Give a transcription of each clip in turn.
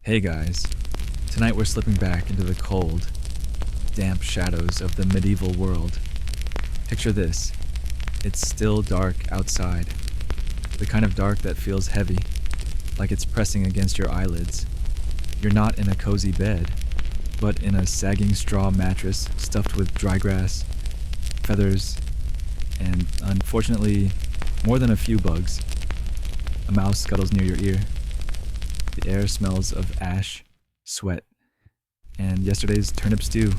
Hey guys, tonight we're slipping back into the cold, damp shadows of the medieval world. Picture this, it's still dark outside, the kind of dark that feels heavy, like it's pressing against your eyelids. You're not in a cozy bed, but in a sagging straw mattress stuffed with dry grass, feathers, and unfortunately, more than a few bugs. A mouse scuttles near your ear. The air smells of ash, sweat, and yesterday's turnip stew.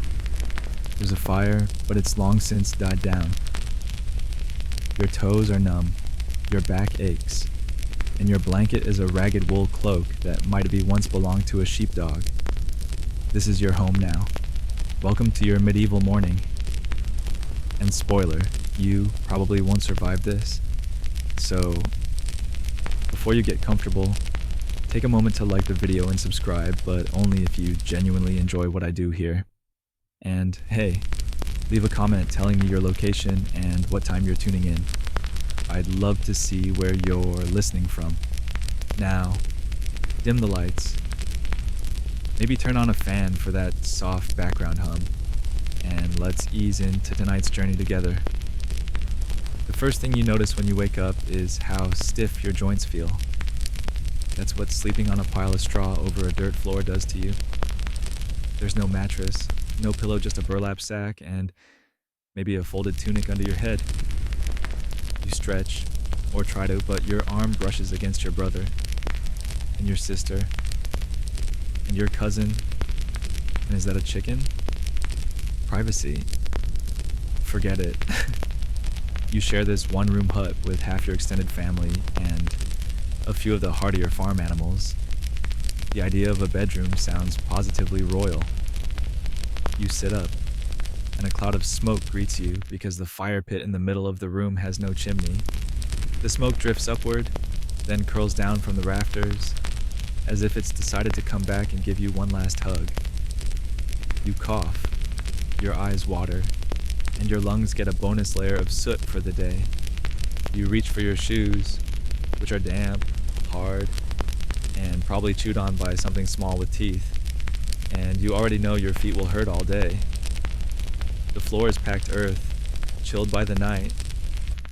There's a fire, but it's long since died down. Your toes are numb, your back aches, and your blanket is a ragged wool cloak that might have once belonged to a sheepdog. This is your home now. Welcome to your medieval morning. And spoiler, you probably won't survive this. So, before you get comfortable, take a moment to like the video and subscribe, but only if you genuinely enjoy what I do here. And hey, leave a comment telling me your location and what time you're tuning in. I'd love to see where you're listening from. Now, dim the lights. Maybe turn on a fan for that soft background hum. And let's ease into tonight's journey together. The first thing you notice when you wake up is how stiff your joints feel. That's what sleeping on a pile of straw over a dirt floor does to you. There's no mattress, no pillow, just a burlap sack, and maybe a folded tunic under your head. You stretch, or try to, but your arm brushes against your brother, and your sister, and your cousin. And is that a chicken? Privacy. Forget it. You share this one-room hut with half your extended family and a few of the hardier farm animals. The idea of a bedroom sounds positively royal. You sit up, and a cloud of smoke greets you because the fire pit in the middle of the room has no chimney. The smoke drifts upward, then curls down from the rafters, as if it's decided to come back and give you one last hug. You cough, your eyes water, and your lungs get a bonus layer of soot for the day. You reach for your shoes, which are damp, hard, and probably chewed on by something small with teeth, and you already know your feet will hurt all day. The floor is packed earth, chilled by the night,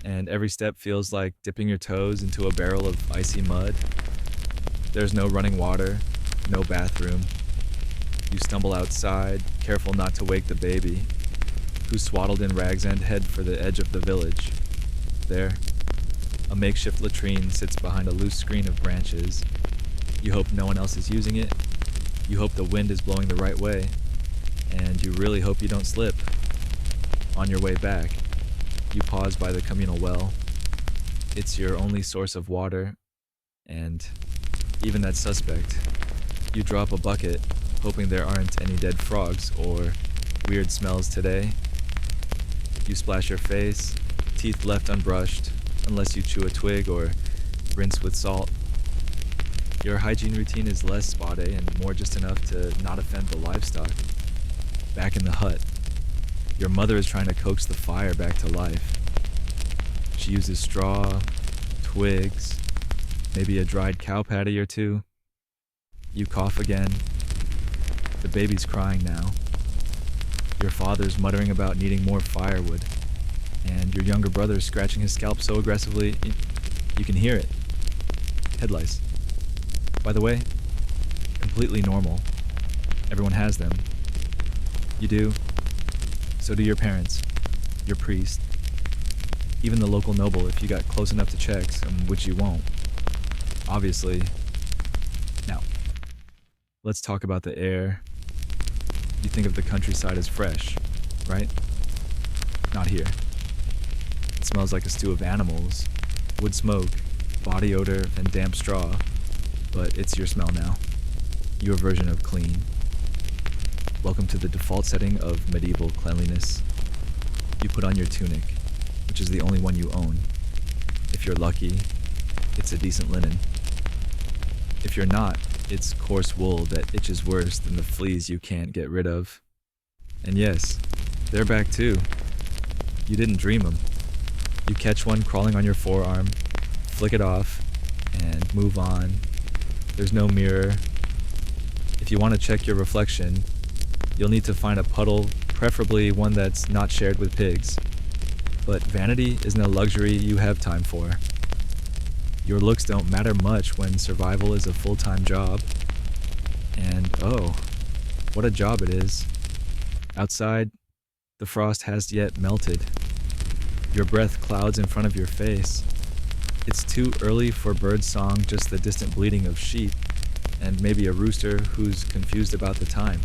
and every step feels like dipping your toes into a barrel of icy mud. There's no running water, no bathroom. You stumble outside, careful not to wake the baby, who's swaddled in rags and head for the edge of the village. There, a makeshift latrine sits behind a loose screen of branches. You hope no one else is using it. You hope the wind is blowing the right way. And you really hope you don't slip. On your way back, you pause by the communal well. It's your only source of water, and even that's suspect. You drop a bucket, hoping there aren't any dead frogs or weird smells today. You splash your face, teeth left unbrushed, unless you chew a twig or rinse with salt. Your hygiene routine is less spot and more just enough to not offend the livestock. Back in the hut, your mother is trying to coax the fire back to life. She uses straw, twigs, maybe a dried cow patty or two. You cough again. The baby's crying now. Your father's muttering about needing more firewood, and your younger brother's scratching his scalp so aggressively, you can hear it. Head lice. By the way, completely normal. Everyone has them. You do. So do your parents, your priest, even the local noble if you got close enough to check, which you won't. Obviously. Now, let's talk about the air. You think of the countryside as fresh, right? Not here. It smells like a stew of animals, wood smoke, body odor, and damp straw, but it's your smell now. Your version of clean. Welcome to the default setting of medieval cleanliness. You put on your tunic, which is the only one you own. If you're lucky, it's a decent linen. If you're not, it's coarse wool that itches worse than the fleas you can't get rid of. And yes, they're back too. You didn't dream them. You catch one crawling on your forearm, flick it off, and move on. There's no mirror, If you want to check your reflection, you'll need to find a puddle, preferably one that's not shared with pigs. But vanity isn't a luxury you have time for. Your looks don't matter much when survival is a full-time job. And oh, what a job it is. Outside, the frost has yet melted. Your breath clouds in front of your face. It's too early for bird song, just the distant bleating of sheep, and maybe a rooster who's confused about the time.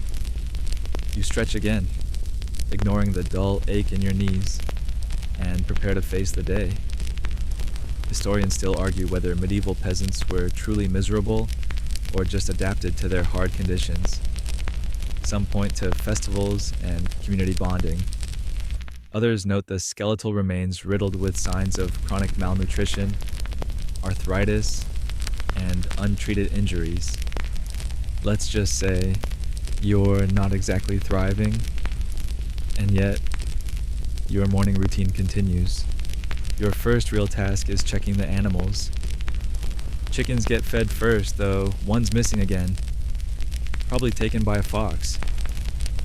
You stretch again, ignoring the dull ache in your knees, and prepare to face the day. Historians still argue whether medieval peasants were truly miserable or just adapted to their hard conditions. Some point to festivals and community bonding. Others note the skeletal remains riddled with signs of chronic malnutrition, arthritis, and untreated injuries. Let's just say you're not exactly thriving, and yet your morning routine continues. Your first real task is checking the animals. Chickens get fed first, though one's missing again. Probably taken by a fox.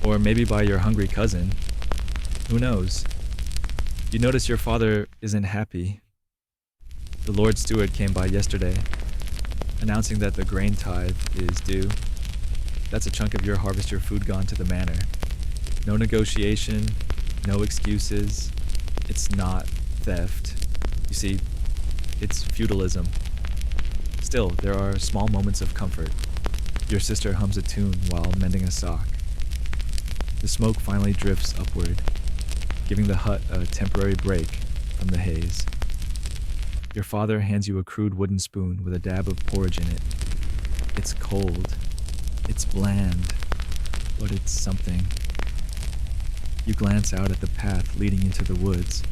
Or maybe by your hungry cousin. Who knows? You notice your father isn't happy. The Lord Steward came by yesterday, announcing that the grain tithe is due. That's a chunk of your harvester food gone to the manor. No negotiation, no excuses. It's not theft. You see, it's feudalism. Still, there are small moments of comfort. Your sister hums a tune while mending a sock. The smoke finally drifts upward, giving the hut a temporary break from the haze. Your father hands you a crude wooden spoon with a dab of porridge in it. It's cold. It's bland. But it's something. You glance out at the path leading into the woods.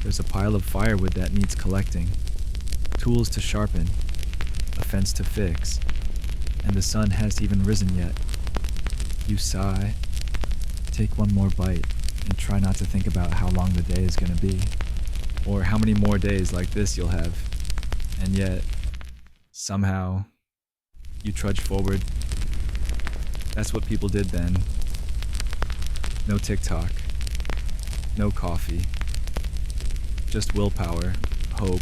There's a pile of firewood that needs collecting, tools to sharpen, a fence to fix, and the sun hasn't even risen yet. You sigh, take one more bite, and try not to think about how long the day is going to be, or how many more days like this you'll have. And yet, somehow, you trudge forward. That's what people did then. No TikTok, no coffee, just willpower, hope,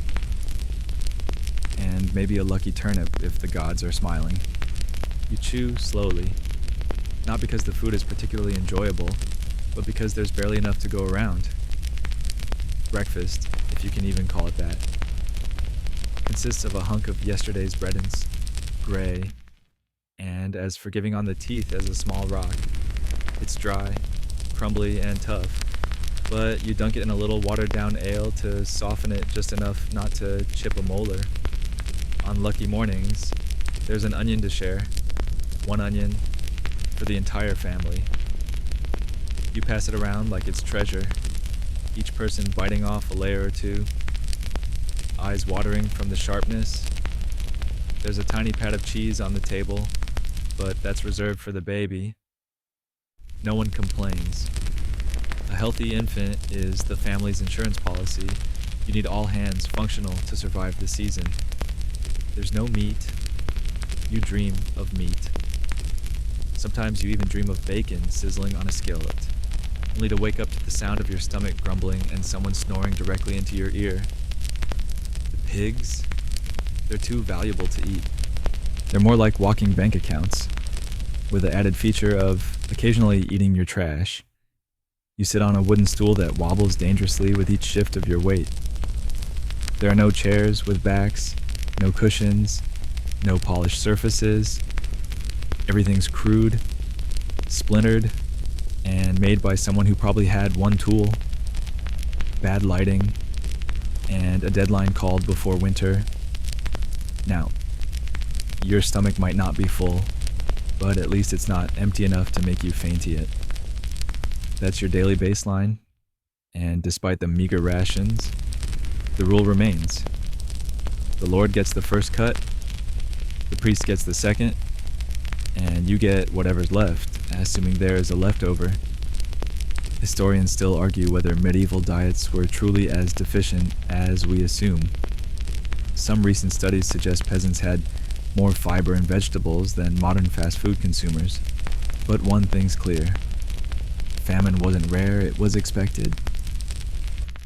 and maybe a lucky turnip if the gods are smiling. You chew slowly, not because the food is particularly enjoyable, but because there's barely enough to go around. Breakfast, if you can even call it that, consists of a hunk of yesterday's breadings, gray, and as forgiving on the teeth as a small rock. It's dry, crumbly, and tough, but you dunk it in a little watered-down ale to soften it just enough not to chip a molar. On lucky mornings, there's an onion to share. One onion for the entire family. You pass it around like it's treasure, each person biting off a layer or two, eyes watering from the sharpness. There's a tiny pat of cheese on the table, but that's reserved for the baby. No one complains. A healthy infant is the family's insurance policy. You need all hands functional to survive the season. There's no meat. You dream of meat. Sometimes you even dream of bacon sizzling on a skillet, only to wake up to the sound of your stomach grumbling and someone snoring directly into your ear. The pigs, they're too valuable to eat. They're more like walking bank accounts, with the added feature of occasionally eating your trash. You sit on a wooden stool that wobbles dangerously with each shift of your weight. There are no chairs with backs, no cushions, no polished surfaces. Everything's crude, splintered, and made by someone who probably had one tool, bad lighting, and a deadline called before winter. Now, your stomach might not be full, but at least it's not empty enough to make you faint yet. That's your daily baseline, and despite the meager rations, the rule remains. The Lord gets the first cut, the priest gets the second, and you get whatever's left, assuming there is a leftover. Historians still argue whether medieval diets were truly as deficient as we assume. Some recent studies suggest peasants had more fiber and vegetables than modern fast food consumers. But one thing's clear: famine wasn't rare, it was expected.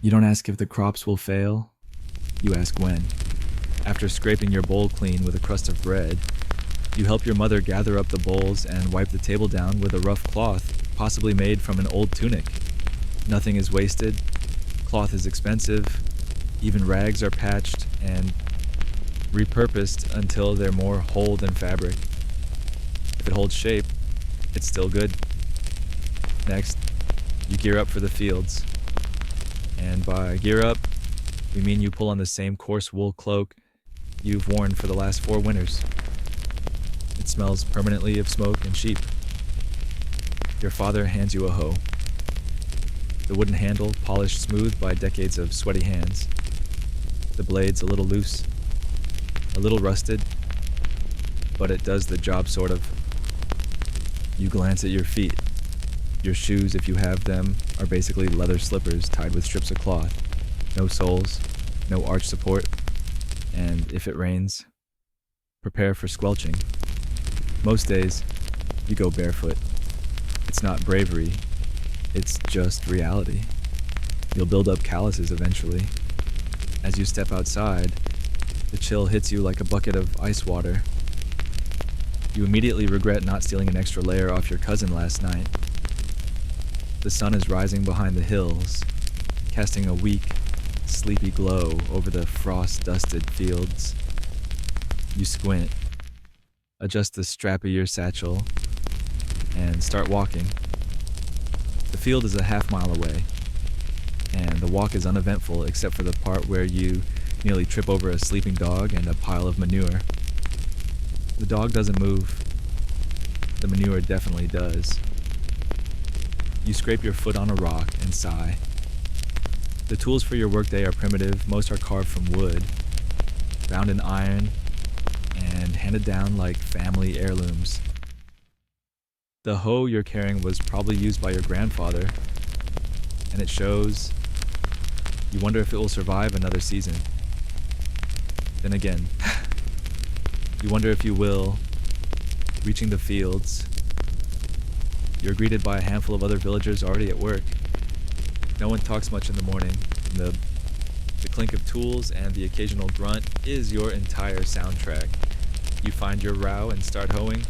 You don't ask if the crops will fail, you ask when. After scraping your bowl clean with a crust of bread, you help your mother gather up the bowls and wipe the table down with a rough cloth, possibly made from an old tunic. Nothing is wasted, cloth is expensive, even rags are patched and repurposed until they're more whole than fabric. If it holds shape, it's still good. Next, you gear up for the fields. And by gear up, we mean you pull on the same coarse wool cloak you've worn for the last 4 winters. It smells permanently of smoke and sheep. Your father hands you a hoe. The wooden handle polished smooth by decades of sweaty hands. The blade's a little loose, a little rusted, but it does the job sort of. You glance at your feet. Your shoes, if you have them, are basically leather slippers tied with strips of cloth. No soles, no arch support, and if it rains, prepare for squelching. Most days, you go barefoot. It's not bravery, it's just reality. You'll build up calluses eventually. As you step outside, the chill hits you like a bucket of ice water. You immediately regret not stealing an extra layer off your cousin last night. The sun is rising behind the hills, casting a weak, sleepy glow over the frost-dusted fields. You squint, adjust the strap of your satchel, and start walking. The field is a half-mile away, and the walk is uneventful except for the part where you nearly trip over a sleeping dog and a pile of manure. The dog doesn't move. The manure definitely does. You scrape your foot on a rock and sigh. The tools for your workday are primitive. Most are carved from wood, bound in iron, and handed down like family heirlooms. The hoe you're carrying was probably used by your grandfather, and it shows. You wonder if it will survive another season. Then again, you wonder if you will. Reaching the fields, you're greeted by a handful of other villagers already at work. No one talks much in the morning. The clink of tools and the occasional grunt is your entire soundtrack. You find your row and start hoeing.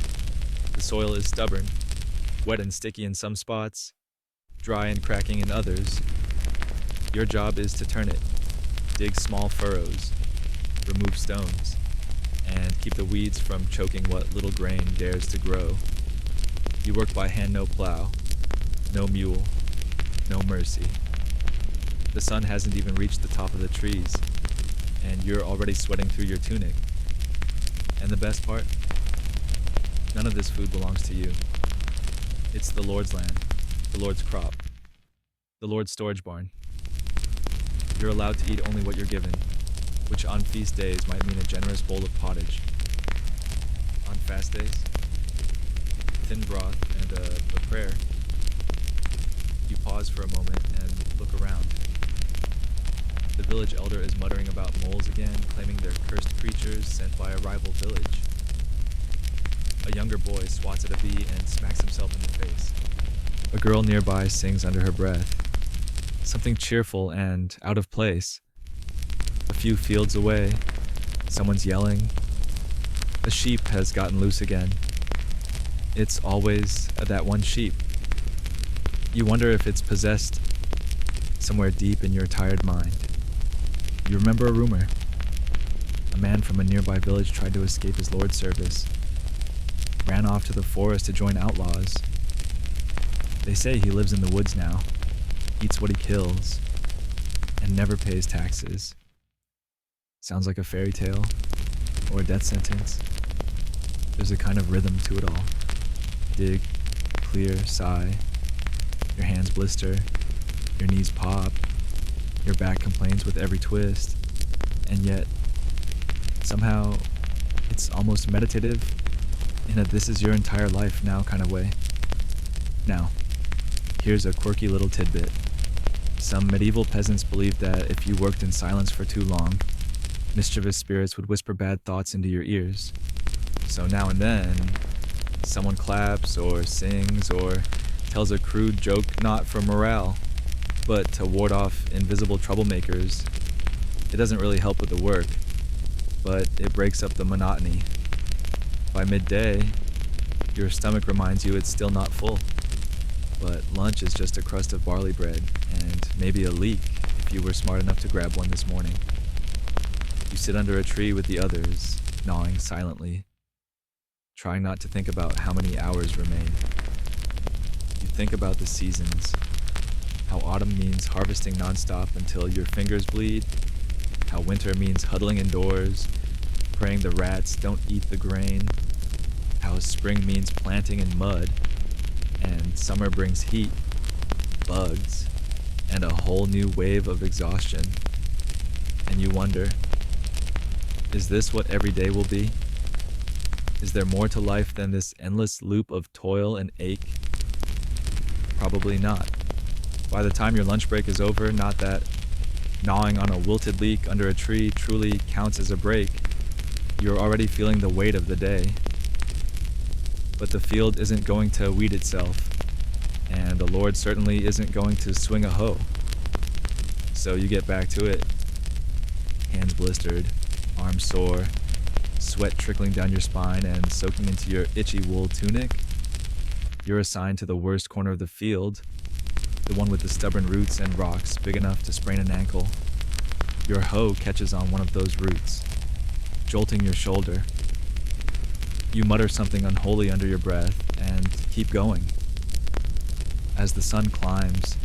The soil is stubborn, wet and sticky in some spots, dry and cracking in others. Your job is to turn it, dig small furrows, remove stones, and keep the weeds from choking what little grain dares to grow. You work by hand, no plow, no mule, no mercy. The sun hasn't even reached the top of the trees, and you're already sweating through your tunic. And the best part? None of this food belongs to you. It's the Lord's land, the Lord's crop, the Lord's storage barn. You're allowed to eat only what you're given, which on feast days might mean a generous bowl of pottage. On fast days, thin broth and a prayer. You pause for a moment and look around. The village elder is muttering about moles again, claiming they're cursed creatures sent by a rival village. A younger boy swats at a bee and smacks himself in the face. A girl nearby sings under her breath, something cheerful and out of place. A few fields away, someone's yelling. A sheep has gotten loose again. It's always that one sheep. You wonder if it's possessed somewhere deep in your tired mind. You remember a rumor. A man from a nearby village tried to escape his lord's service, ran off to the forest to join outlaws. They say he lives in the woods now, eats what he kills, and never pays taxes. Sounds like a fairy tale or a death sentence. There's a kind of rhythm to it all. Dig, clear, sigh. Your hands blister, your knees pop, your back complains with every twist, and yet, somehow, it's almost meditative in a this is your entire life now kind of way. Now, here's a quirky little tidbit. Some medieval peasants believed that if you worked in silence for too long, mischievous spirits would whisper bad thoughts into your ears. So now and then, someone claps or sings or tells a crude joke not for morale, but to ward off invisible troublemakers. It doesn't really help with the work, but it breaks up the monotony. By midday, your stomach reminds you it's still not full, but lunch is just a crust of barley bread and maybe a leek if you were smart enough to grab one this morning. You sit under a tree with the others, gnawing silently, trying not to think about how many hours remain. You think about the seasons, how autumn means harvesting nonstop until your fingers bleed, how winter means huddling indoors, praying the rats don't eat the grain, how spring means planting in mud, and summer brings heat, bugs, and a whole new wave of exhaustion. And you wonder, is this what every day will be? Is there more to life than this endless loop of toil and ache? Probably not. By the time your lunch break is over, not that gnawing on a wilted leek under a tree truly counts as a break. You're already feeling the weight of the day. But the field isn't going to weed itself, and the Lord certainly isn't going to swing a hoe. So you get back to it. Hands blistered, arms sore, sweat trickling down your spine and soaking into your itchy wool tunic. You're assigned to the worst corner of the field, the one with the stubborn roots and rocks big enough to sprain an ankle. Your hoe catches on one of those roots, jolting your shoulder. You mutter something unholy under your breath and keep going. As the sun climbs,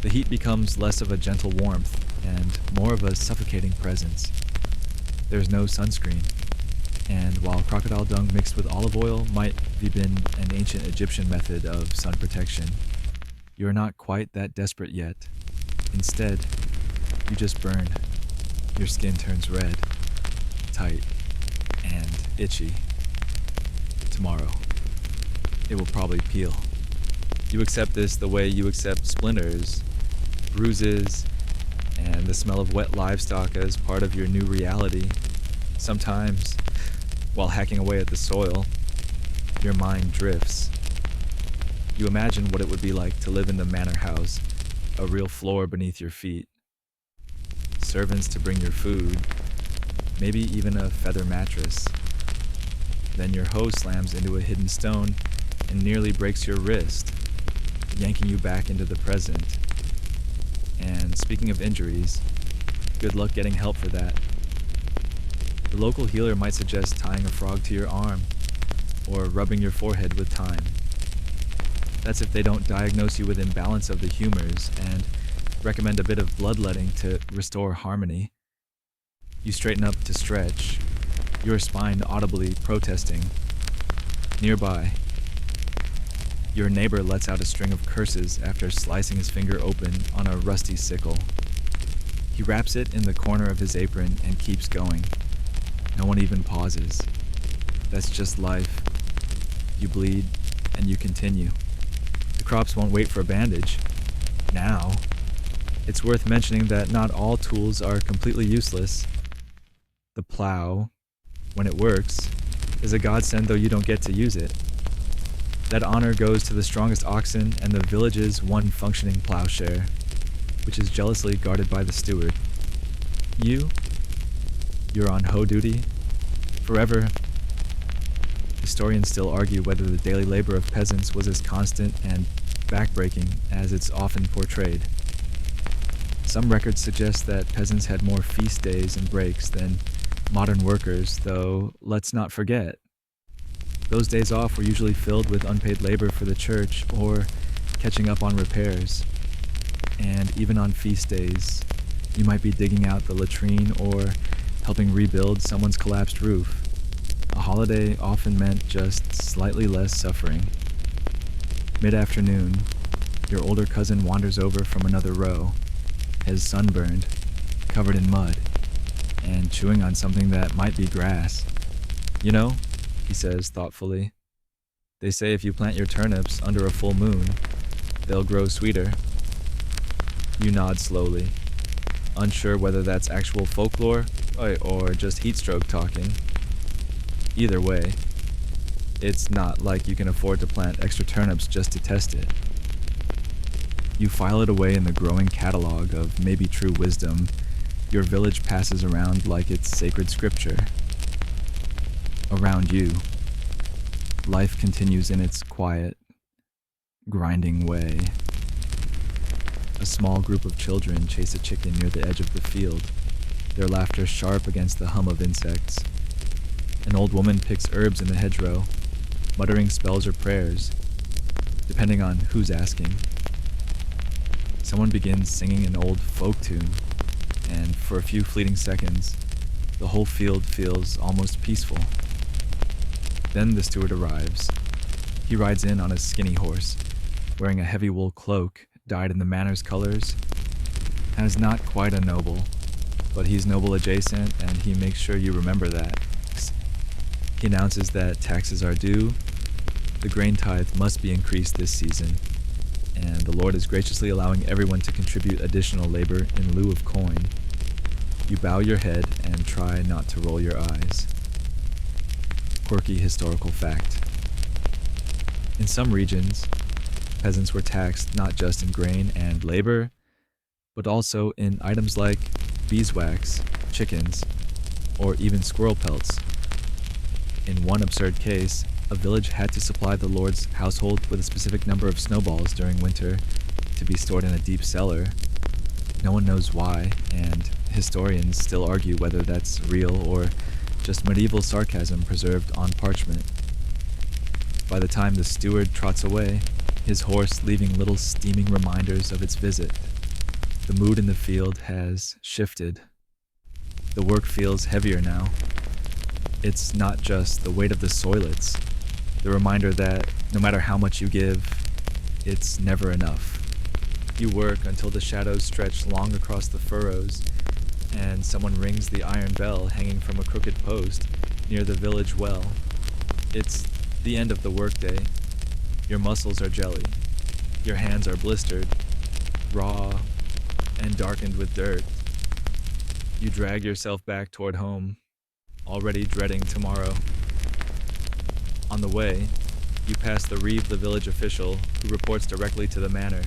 the heat becomes less of a gentle warmth and more of a suffocating presence. There's no sunscreen, and while crocodile dung mixed with olive oil might have been an ancient Egyptian method of sun protection, you're not quite that desperate yet. Instead, you just burn. Your skin turns red, tight, and itchy. Tomorrow, it will probably peel. You accept this the way you accept splinters, bruises, and the smell of wet livestock as part of your new reality. Sometimes, while hacking away at the soil, your mind drifts. You imagine what it would be like to live in the manor house, a real floor beneath your feet, servants to bring your food, maybe even a feather mattress. Then your hoe slams into a hidden stone and nearly breaks your wrist, yanking you back into the present. And speaking of injuries, good luck getting help for that. The local healer might suggest tying a frog to your arm or rubbing your forehead with thyme. That's if they don't diagnose you with imbalance of the humors and recommend a bit of bloodletting to restore harmony. You straighten up to stretch, your spine audibly protesting. Nearby, your neighbor lets out a string of curses after slicing his finger open on a rusty sickle. He wraps it in the corner of his apron and keeps going. No one even pauses. That's just life. You bleed, and you continue. The crops won't wait for a bandage. Now, it's worth mentioning that not all tools are completely useless. The plow, when it works, is a godsend though you don't get to use it. That honor goes to the strongest oxen and the village's one functioning plowshare, which is jealously guarded by the steward. You're on hoe duty, forever. Historians still argue whether the daily labor of peasants was as constant and backbreaking as it's often portrayed. Some records suggest that peasants had more feast days and breaks than modern workers, though let's not forget, those days off were usually filled with unpaid labor for the church or catching up on repairs. And even on feast days, you might be digging out the latrine or helping rebuild someone's collapsed roof. A holiday often meant just slightly less suffering. Mid-afternoon, your older cousin wanders over from another row, his sunburned, covered in mud, and chewing on something that might be grass. You know, he says thoughtfully, they say if you plant your turnips under a full moon, they'll grow sweeter. You nod slowly, unsure whether that's actual folklore or just heat stroke talking. Either way, it's not like you can afford to plant extra turnips just to test it. You file it away in the growing catalog of maybe true wisdom your village passes around like it's sacred scripture. Around you, life continues in its quiet, grinding way. A small group of children chase a chicken near the edge of the field, their laughter sharp against the hum of insects. An old woman picks herbs in the hedgerow, muttering spells or prayers, depending on who's asking. Someone begins singing an old folk tune, and for a few fleeting seconds, the whole field feels almost peaceful. Then the steward arrives. He rides in on a skinny horse, wearing a heavy wool cloak dyed in the manor's colors, and is not quite a noble, but he's noble adjacent, and he makes sure you remember that. He announces that taxes are due, the grain tithe must be increased this season, and the Lord is graciously allowing everyone to contribute additional labor in lieu of coin. You bow your head and try not to roll your eyes. Quirky historical fact. In some regions, peasants were taxed not just in grain and labor, but also in items like beeswax, chickens, or even squirrel pelts. In one absurd case, a village had to supply the Lord's household with a specific number of snowballs during winter to be stored in a deep cellar. No one knows why, and historians still argue whether that's real or just medieval sarcasm preserved on parchment. By the time the steward trots away, his horse leaving little steaming reminders of its visit, the mood in the field has shifted. The work feels heavier now. It's not just the weight of the soilets, the reminder that no matter how much you give, it's never enough. You work until the shadows stretch long across the furrows, and someone rings the iron bell hanging from a crooked post near the village well. It's the end of the workday. Your muscles are jelly. Your hands are blistered, raw, and darkened with dirt. You drag yourself back toward home, already dreading tomorrow. On the way, you pass the Reeve the village official who reports directly to the manor.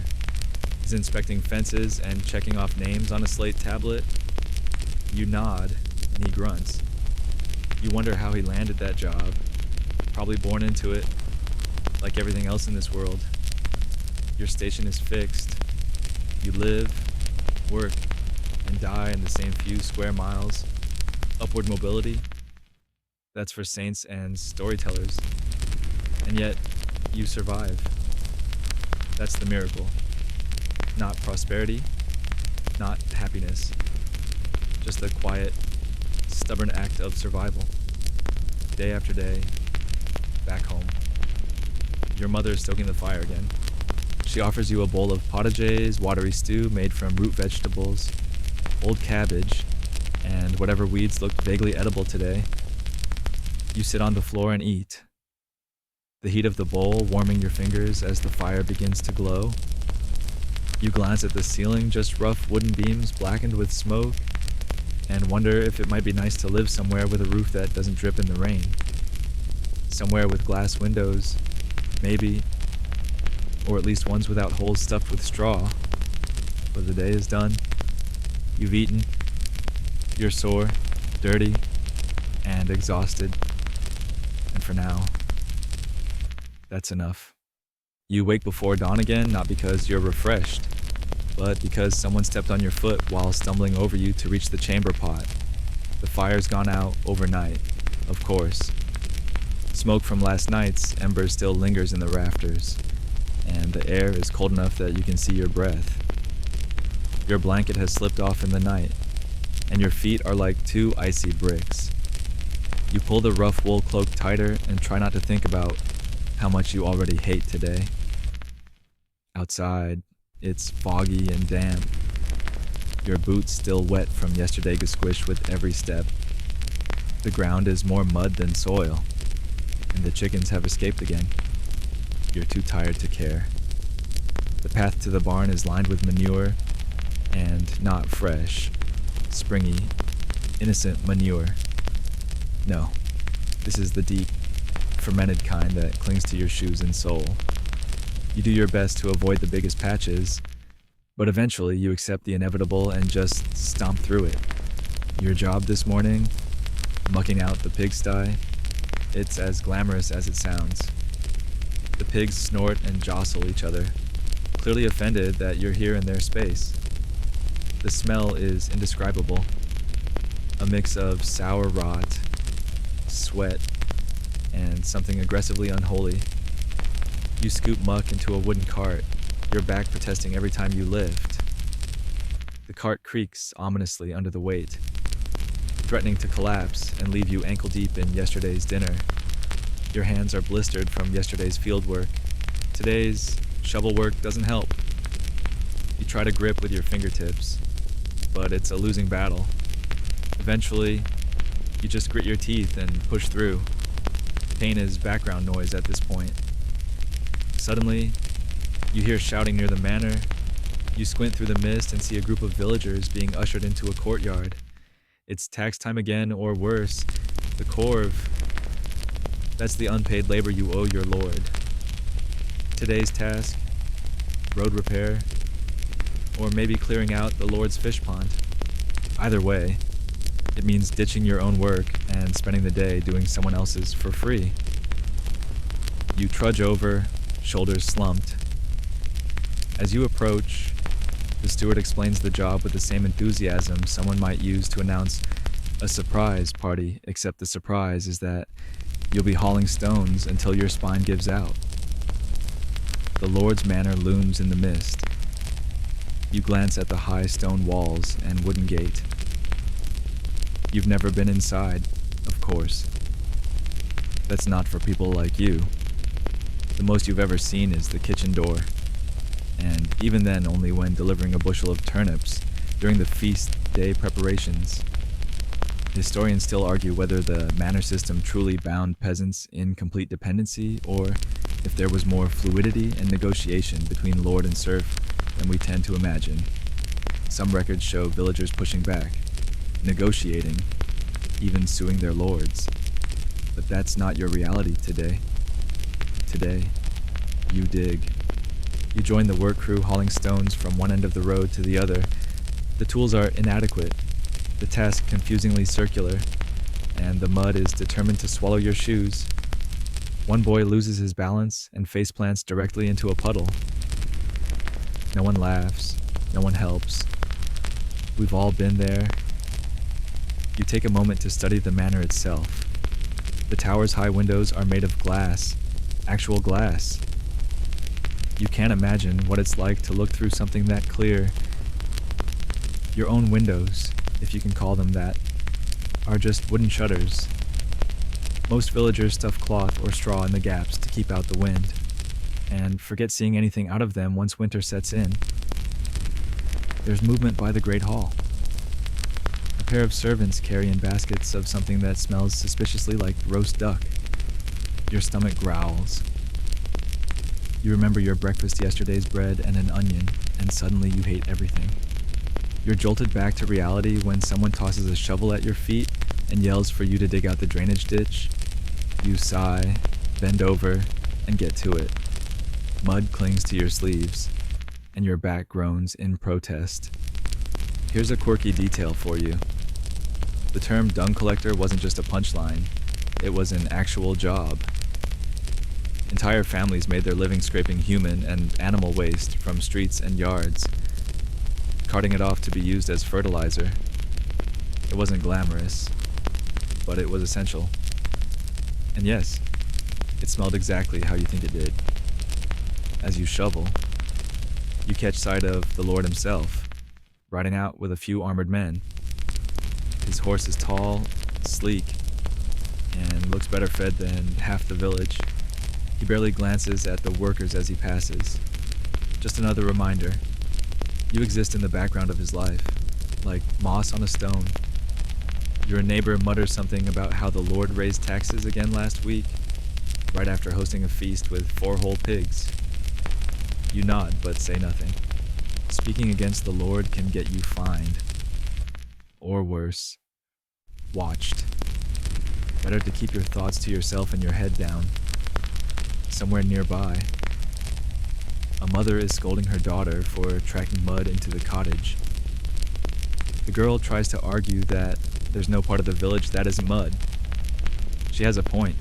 He's inspecting fences and checking off names on a slate tablet. You nod, and he grunts. You wonder how he landed that job. Probably born into it, like everything else in this world. Your station is fixed. You live, work, and die in the same few square miles. Upward mobility, that's for saints and storytellers. And yet, you survive. That's the miracle. Not prosperity, not happiness. Just a quiet, stubborn act of survival. Day after day, back home. Your mother is stoking the fire again. She offers you a bowl of potages, watery stew made from root vegetables, old cabbage, and whatever weeds looked vaguely edible today. You sit on the floor and eat. The heat of the bowl warming your fingers as the fire begins to glow. You glance at the ceiling, just rough wooden beams blackened with smoke, and wonder if it might be nice to live somewhere with a roof that doesn't drip in the rain. Somewhere with glass windows, maybe, or at least ones without holes stuffed with straw. But the day is done. You've eaten. You're sore, dirty, and exhausted. And for now, that's enough. You wake before dawn again, not because you're refreshed, but because someone stepped on your foot while stumbling over you to reach the chamber pot. The fire's gone out overnight, of course. Smoke from last night's embers still lingers in the rafters, and the air is cold enough that you can see your breath. Your blanket has slipped off in the night, and your feet are like two icy bricks. You pull the rough wool cloak tighter and try not to think about how much you already hate today. Outside, it's foggy and damp. Your boots still wet from yesterday get squished with every step. The ground is more mud than soil, and the chickens have escaped again. You're too tired to care. The path to the barn is lined with manure, and not fresh, springy, innocent manure. No, This is the deep, fermented kind that clings to your shoes and sole. You do your best to avoid the biggest patches, but eventually you accept the inevitable and just stomp through it. Your job this morning, mucking out the pigsty, it's as glamorous as it sounds. The pigs snort and jostle each other, clearly offended that you're here in their space. The smell is indescribable, a mix of sour rot, sweat, and something aggressively unholy. You scoop muck into a wooden cart, your back protesting every time you lift. The cart creaks ominously under the weight, threatening to collapse and leave you ankle-deep in yesterday's dinner. Your hands are blistered from yesterday's field work. Today's shovel work doesn't help. You try to grip with your fingertips, but it's a losing battle. Eventually, you just grit your teeth and push through. Pain is background noise at this point. Suddenly, you hear shouting near the manor. You squint through the mist and see a group of villagers being ushered into a courtyard. It's tax time again, or worse, the corv. That's the unpaid labor you owe your lord. Today's task, road repair, or maybe clearing out the lord's fish pond. Either way, it means ditching your own work and spending the day doing someone else's for free. You trudge over, shoulders slumped. As you approach, the steward explains the job with the same enthusiasm someone might use to announce a surprise party, except the surprise is that you'll be hauling stones until your spine gives out. The Lord's Manor looms in the mist. You glance at the high stone walls and wooden gate. You've never been inside, of course. That's not for people like you. The most you've ever seen is the kitchen door. And even then only when delivering a bushel of turnips during the feast day preparations. Historians still argue whether the manor system truly bound peasants in complete dependency, or if there was more fluidity and negotiation between lord and serf than we tend to imagine. Some records show villagers pushing back, negotiating, even suing their lords. But that's not your reality today. Today, you dig. You join the work crew hauling stones from one end of the road to the other. The tools are inadequate, the task confusingly circular, and the mud is determined to swallow your shoes. One boy loses his balance and face plants directly into a puddle. No one laughs, no one helps. We've all been there. You take a moment to study the manor itself. The tower's high windows are made of glass, actual glass. You can't imagine what it's like to look through something that clear. Your own windows, if you can call them that, are just wooden shutters. Most villagers stuff cloth or straw in the gaps to keep out the wind, and forget seeing anything out of them once winter sets in. There's movement by the Great Hall. A pair of servants carry in baskets of something that smells suspiciously like roast duck. Your stomach growls. You remember your breakfast yesterday's bread and an onion, and suddenly you hate everything. You're jolted back to reality when someone tosses a shovel at your feet and yells for you to dig out the drainage ditch. You sigh, bend over, and get to it. Mud clings to your sleeves, and your back groans in protest. Here's a quirky detail for you. The term dung collector wasn't just a punchline, it was an actual job. Entire families made their living scraping human and animal waste from streets and yards, carting it off to be used as fertilizer. It wasn't glamorous, but it was essential. And yes, it smelled exactly how you think it did. As you shovel, you catch sight of the Lord himself, riding out with a few armored men. His horse is tall, sleek, and looks better fed than half the village. He barely glances at the workers as he passes. Just another reminder. You exist in the background of his life, like moss on a stone. Your neighbor mutters something about how the Lord raised taxes again last week, right after hosting a feast with 4 whole pigs. You nod, but say nothing. Speaking against the Lord can get you fined. Or worse, watched. Better to keep your thoughts to yourself and your head down. Somewhere nearby, a mother is scolding her daughter for tracking mud into the cottage. The girl tries to argue that there's no part of the village that isn't mud. She has a point.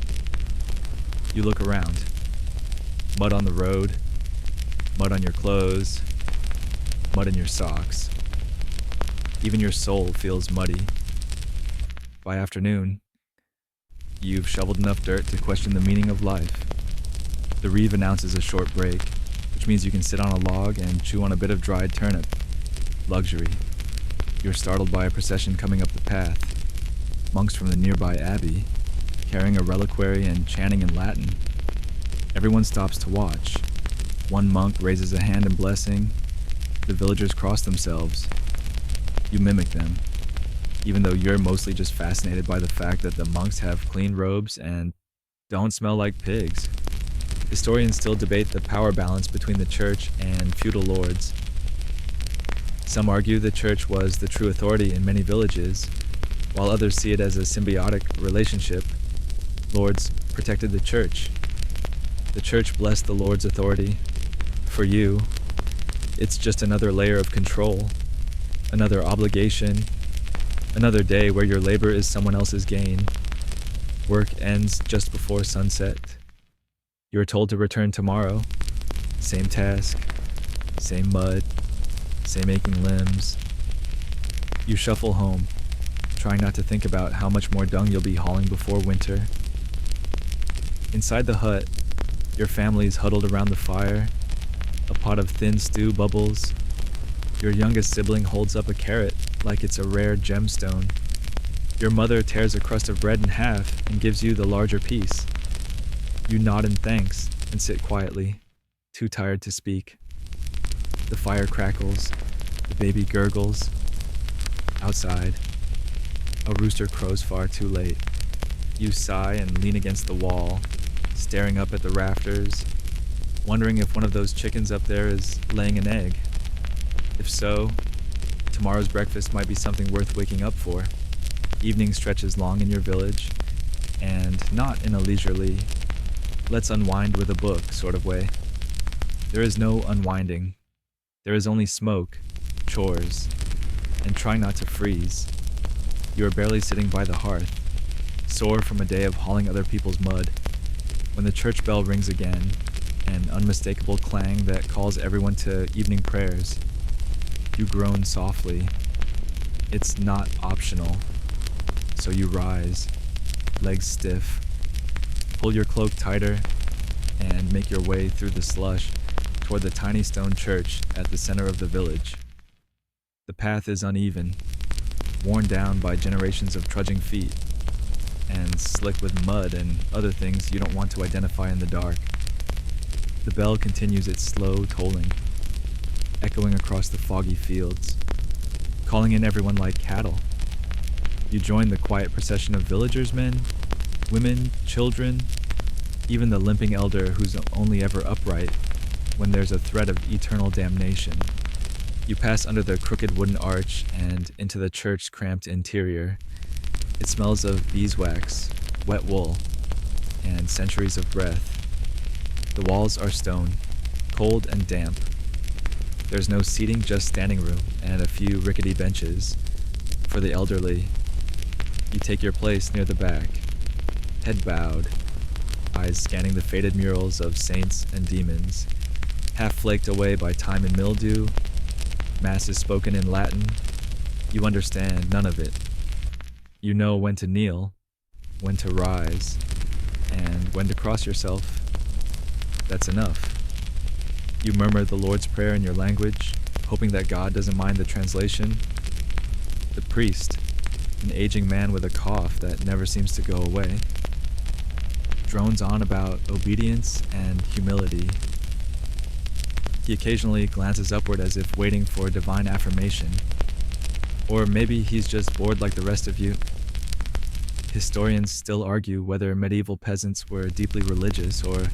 You look around. Mud on the road, mud on your clothes, mud in your socks. Even your soul feels muddy. By afternoon, you've shoveled enough dirt to question the meaning of life. The reeve announces a short break, which means you can sit on a log and chew on a bit of dried turnip. Luxury. You're startled by a procession coming up the path. Monks from the nearby abbey, carrying a reliquary and chanting in Latin. Everyone stops to watch. One monk raises a hand in blessing. The villagers cross themselves. You mimic them, even though you're mostly just fascinated by the fact that the monks have clean robes and don't smell like pigs. Historians still debate the power balance between the church and feudal lords. Some argue the church was the true authority in many villages, while others see it as a symbiotic relationship. Lords protected the church. The church blessed the Lord's authority. For you, it's just another layer of control, another obligation, another day where your labor is someone else's gain. Work ends just before sunset. You are told to return tomorrow. Same task, same mud, same aching limbs. You shuffle home, trying not to think about how much more dung you'll be hauling before winter. Inside the hut, your family is huddled around the fire. A pot of thin stew bubbles. Your youngest sibling holds up a carrot like it's a rare gemstone. Your mother tears a crust of bread in half and gives you the larger piece. You nod in thanks and sit quietly, too tired to speak. The fire crackles, the baby gurgles. Outside, a rooster crows far too late. You sigh and lean against the wall, staring up at the rafters, wondering if one of those chickens up there is laying an egg. If so, tomorrow's breakfast might be something worth waking up for. Evening stretches long in your village, and not in a leisurely, let's unwind with a book sort of way. There is no unwinding. There is only smoke, chores, and trying not to freeze. You are barely sitting by the hearth, sore from a day of hauling other people's mud. When the church bell rings again, an unmistakable clang that calls everyone to evening prayers, you groan softly. It's not optional. So you rise, legs stiff, pull your cloak tighter, and make your way through the slush toward the tiny stone church at the center of the village. The path is uneven, worn down by generations of trudging feet, and slick with mud and other things you don't want to identify in the dark. The bell continues its slow tolling, echoing across the foggy fields, calling in everyone like cattle. You join the quiet procession of villagers' men, women, children, even the limping elder who's only ever upright when there's a threat of eternal damnation. You pass under the crooked wooden arch and into the church's cramped interior. It smells of beeswax, wet wool, and centuries of breath. The walls are stone, cold and damp. There's no seating, just standing room and a few rickety benches. For the elderly, you take your place near the back, head bowed, eyes scanning the faded murals of saints and demons, half flaked away by time and mildew. Mass is spoken in Latin. You understand none of it. You know when to kneel, when to rise, and when to cross yourself. That's enough. You murmur the Lord's Prayer in your language, hoping that God doesn't mind the translation. The priest, an aging man with a cough that never seems to go away, drones on about obedience and humility. He occasionally glances upward as if waiting for divine affirmation. Or maybe he's just bored like the rest of you. Historians still argue whether medieval peasants were deeply religious or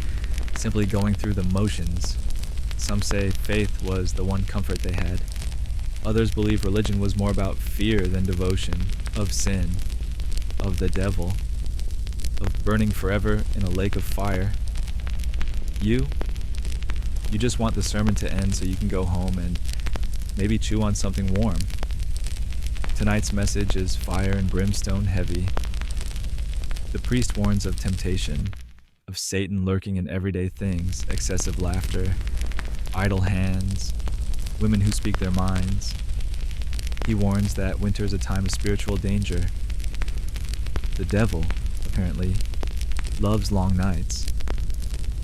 simply going through the motions. Some say faith was the one comfort they had. Others believe religion was more about fear than devotion, of sin, of the devil. of burning forever in a lake of fire. You, you just want the sermon to end so you can go home and maybe chew on something warm. Tonight's message is fire and brimstone heavy. The priest warns of temptation, of Satan lurking in everyday things, excessive laughter, idle hands, women who speak their minds. He warns that winter is a time of spiritual danger. The devil, apparently, loves long nights.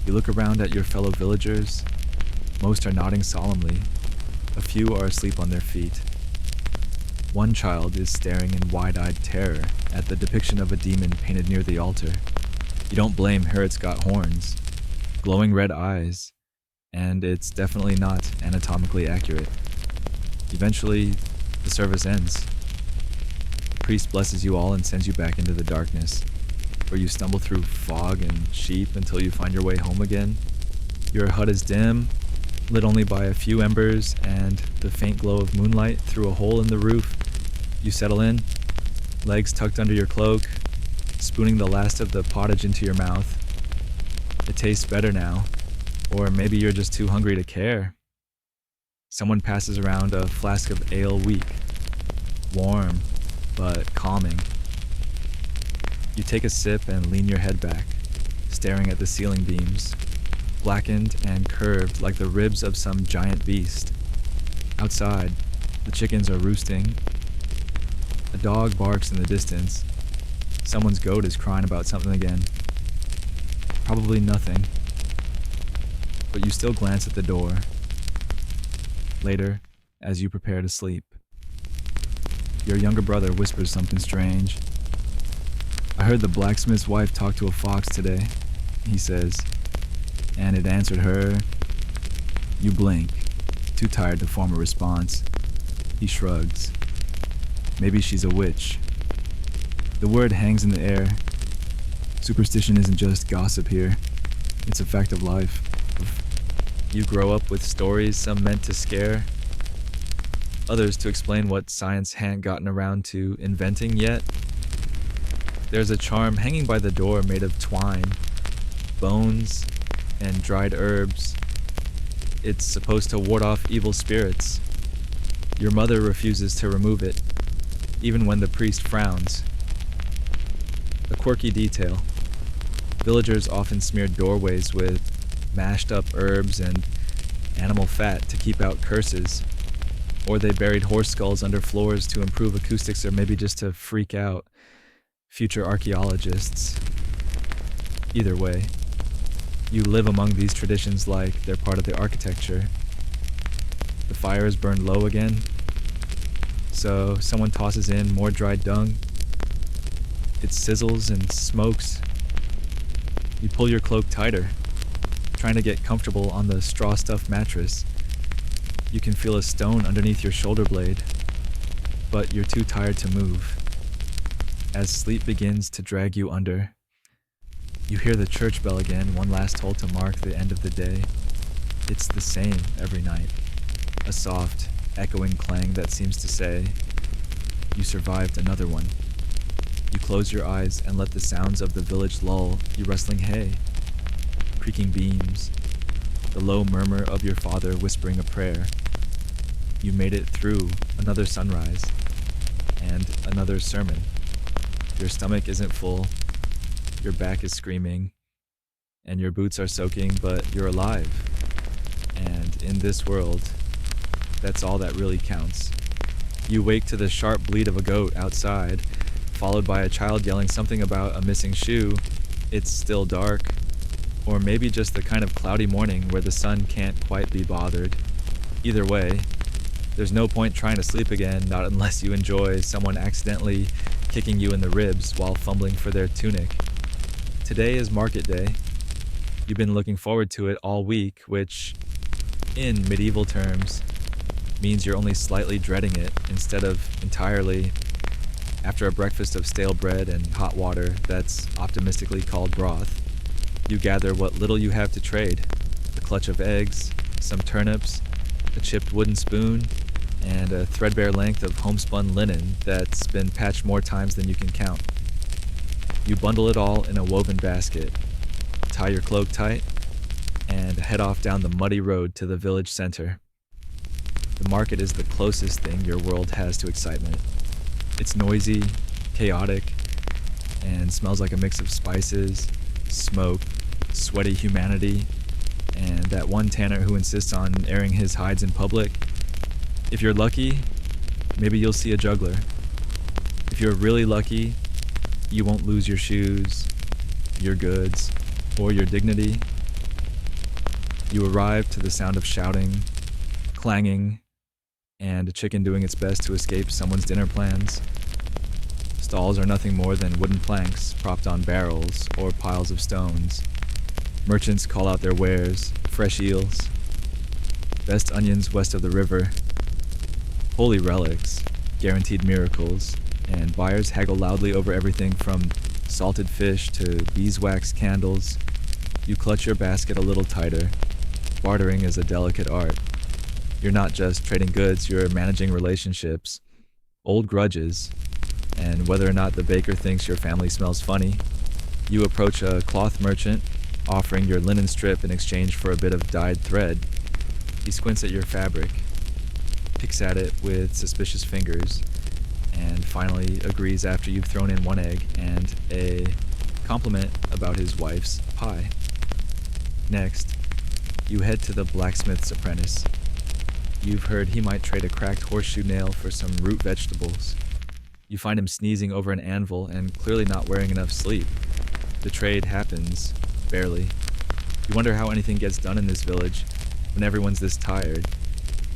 You look around at your fellow villagers. Most are nodding solemnly. A few are asleep on their feet. One child is staring in wide-eyed terror at the depiction of a demon painted near the altar. You don't blame her, it's got horns, glowing red eyes, and it's definitely not anatomically accurate. Eventually, the service ends. The priest blesses you all and sends you back into the darkness, where you stumble through fog and sheep until you find your way home again. Your hut is dim, lit only by a few embers and the faint glow of moonlight through a hole in the roof. You settle in, legs tucked under your cloak, spooning the last of the pottage into your mouth. It tastes better now, or maybe you're just too hungry to care. Someone passes around a flask of ale weak, warm, but calming. You take a sip and lean your head back, staring at the ceiling beams, blackened and curved like the ribs of some giant beast. Outside, the chickens are roosting. A dog barks in the distance. Someone's goat is crying about something again. Probably nothing. But you still glance at the door. Later, as you prepare to sleep, your younger brother whispers something strange. "I heard the blacksmith's wife talk to a fox today," he says, and it answered her. You blink, too tired to form a response. He shrugs. Maybe she's a witch. The word hangs in the air. Superstition isn't just gossip here. It's a fact of life. You grow up with stories, some meant to scare, others to explain what science hadn't gotten around to inventing yet. There's a charm hanging by the door made of twine, bones, and dried herbs. It's supposed to ward off evil spirits. Your mother refuses to remove it, even when the priest frowns. A quirky detail. Villagers often smeared doorways with mashed up herbs and animal fat to keep out curses, or they buried horse skulls under floors to improve acoustics, or maybe just to freak out future archaeologists. Either way, you live among these traditions like they're part of the architecture. The fire is burned low again, so someone tosses in more dried dung. It sizzles and smokes. You pull your cloak tighter, trying to get comfortable on the straw-stuffed mattress. You can feel a stone underneath your shoulder blade, but you're too tired to move. As sleep begins to drag you under, you hear the church bell again, one last toll to mark the end of the day. It's the same every night, a soft, echoing clang that seems to say, you survived another one. You close your eyes and let the sounds of the village lull you rustling hay, creaking beams, the low murmur of your father whispering a prayer. You made it through another sunrise and another sermon. Your stomach isn't full, your back is screaming, and your boots are soaking, but you're alive. And in this world, that's all that really counts. You wake to the sharp bleat of a goat outside, followed by a child yelling something about a missing shoe. It's still dark, or maybe just the kind of cloudy morning where the sun can't quite be bothered. Either way, there's no point trying to sleep again, not unless you enjoy someone accidentally kicking you in the ribs while fumbling for their tunic. Today is market day. You've been looking forward to it all week, which, in medieval terms, means you're only slightly dreading it instead of entirely. After a breakfast of stale bread and hot water that's optimistically called broth, you gather what little you have to trade: a clutch of eggs, some turnips, a chipped wooden spoon, and a threadbare length of homespun linen that's been patched more times than you can count. You bundle it all in a woven basket, tie your cloak tight, and head off down the muddy road to the village center. The market is the closest thing your world has to excitement. It's noisy, chaotic, and smells like a mix of spices, smoke, sweaty humanity, and that one tanner who insists on airing his hides in public. If you're lucky, maybe you'll see a juggler. If you're really lucky, you won't lose your shoes, your goods, or your dignity. You arrive to the sound of shouting, clanging, and a chicken doing its best to escape someone's dinner plans. Stalls are nothing more than wooden planks propped on barrels or piles of stones. Merchants call out their wares, fresh eels, best onions west of the river, holy relics, guaranteed miracles, and buyers haggle loudly over everything from salted fish to beeswax candles. You clutch your basket a little tighter. Bartering is a delicate art. You're not just trading goods, you're managing relationships, old grudges, and whether or not the baker thinks your family smells funny. You approach a cloth merchant, offering your linen strip in exchange for a bit of dyed thread. He squints at your fabric, picks at it with suspicious fingers, and finally agrees after you've thrown in one egg and a compliment about his wife's pie. Next, you head to the blacksmith's apprentice. You've heard he might trade a cracked horseshoe nail for some root vegetables. You find him sneezing over an anvil and clearly not wearing enough sleep. The trade happens, barely. You wonder how anything gets done in this village when everyone's this tired.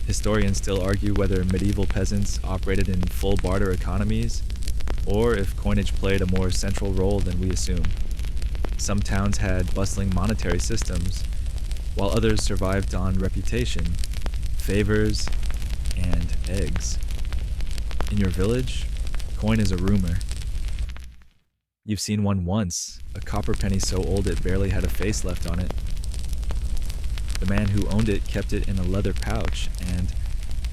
Historians still argue whether medieval peasants operated in full barter economies, or if coinage played a more central role than we assume. Some towns had bustling monetary systems, while others survived on reputation, favors, and eggs. In your village, coin is a rumor. You've seen one once, a copper penny so old it barely had a face left on it. The man who owned it kept it in a leather pouch and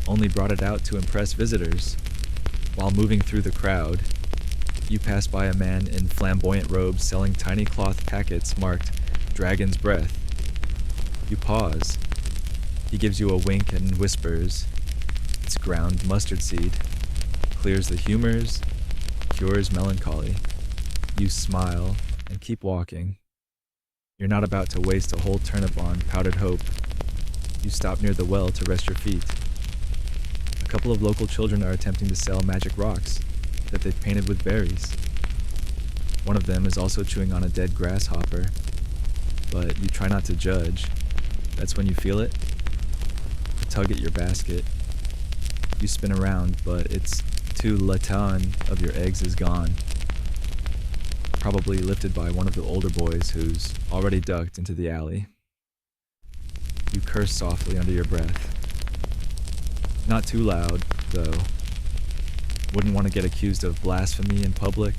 only brought it out to impress visitors. While moving through the crowd, you pass by a man in flamboyant robes selling tiny cloth packets marked Dragon's Breath. You pause. He gives you a wink and whispers, "It's ground mustard seed. Clears the humors, cures melancholy." You smile and keep walking. You're not about to waste a whole turnip on powdered hope. You stop near the well to rest your feet. A couple of local children are attempting to sell magic rocks that they've painted with berries. One of them is also chewing on a dead grasshopper, but you try not to judge. That's when you feel it. A tug at your basket. You spin around, but its 2 laton of your eggs is gone. Probably lifted by one of the older boys who's already ducked into the alley. You curse softly under your breath. Not too loud, though. Wouldn't want to get accused of blasphemy in public.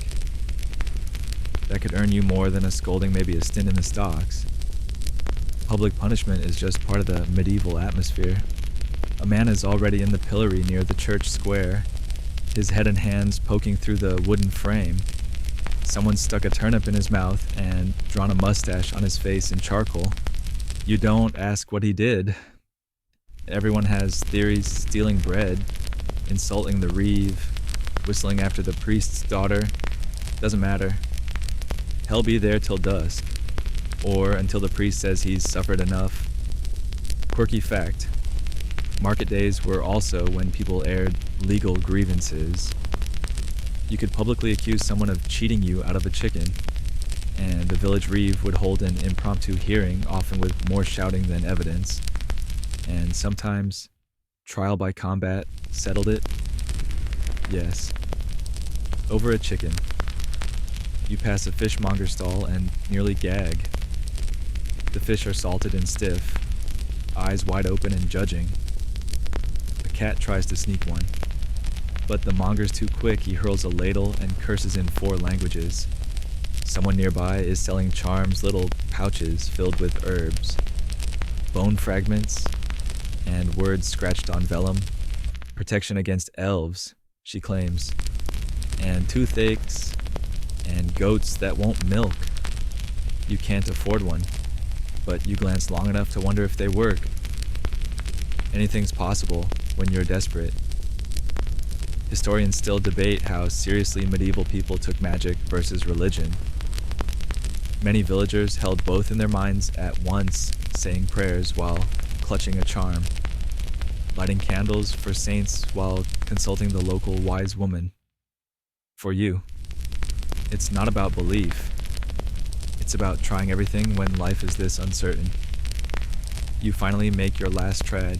That could earn you more than a scolding, maybe a stint in the stocks. Public punishment is just part of the medieval atmosphere. A man is already in the pillory near the church square, his head and hands poking through the wooden frame. Someone stuck a turnip in his mouth and drawn a mustache on his face in charcoal. You don't ask what he did. Everyone has theories: stealing bread, insulting the reeve, whistling after the priest's daughter. Doesn't matter. Hell be there till dusk, or until the priest says he's suffered enough. Quirky fact: market days were also when people aired legal grievances. You could publicly accuse someone of cheating you out of a chicken, and the village reeve would hold an impromptu hearing, often with more shouting than evidence. And sometimes, trial by combat settled it. Yes, over a chicken. You pass a fishmonger stall and nearly gag. The fish are salted and stiff, eyes wide open and judging. A cat tries to sneak one, but the monger's too quick. He hurls a ladle and curses in 4 languages. Someone nearby is selling charms, little pouches filled with herbs, bone fragments, and words scratched on vellum. Protection against elves, she claims, and toothaches, and goats that won't milk. You can't afford one, but you glance long enough to wonder if they work. Anything's possible when you're desperate. Historians still debate how seriously medieval people took magic versus religion. Many villagers held both in their minds at once, saying prayers while clutching a charm, lighting candles for saints while consulting the local wise woman. For you, it's not about belief. It's about trying everything when life is this uncertain. You finally make your last tread,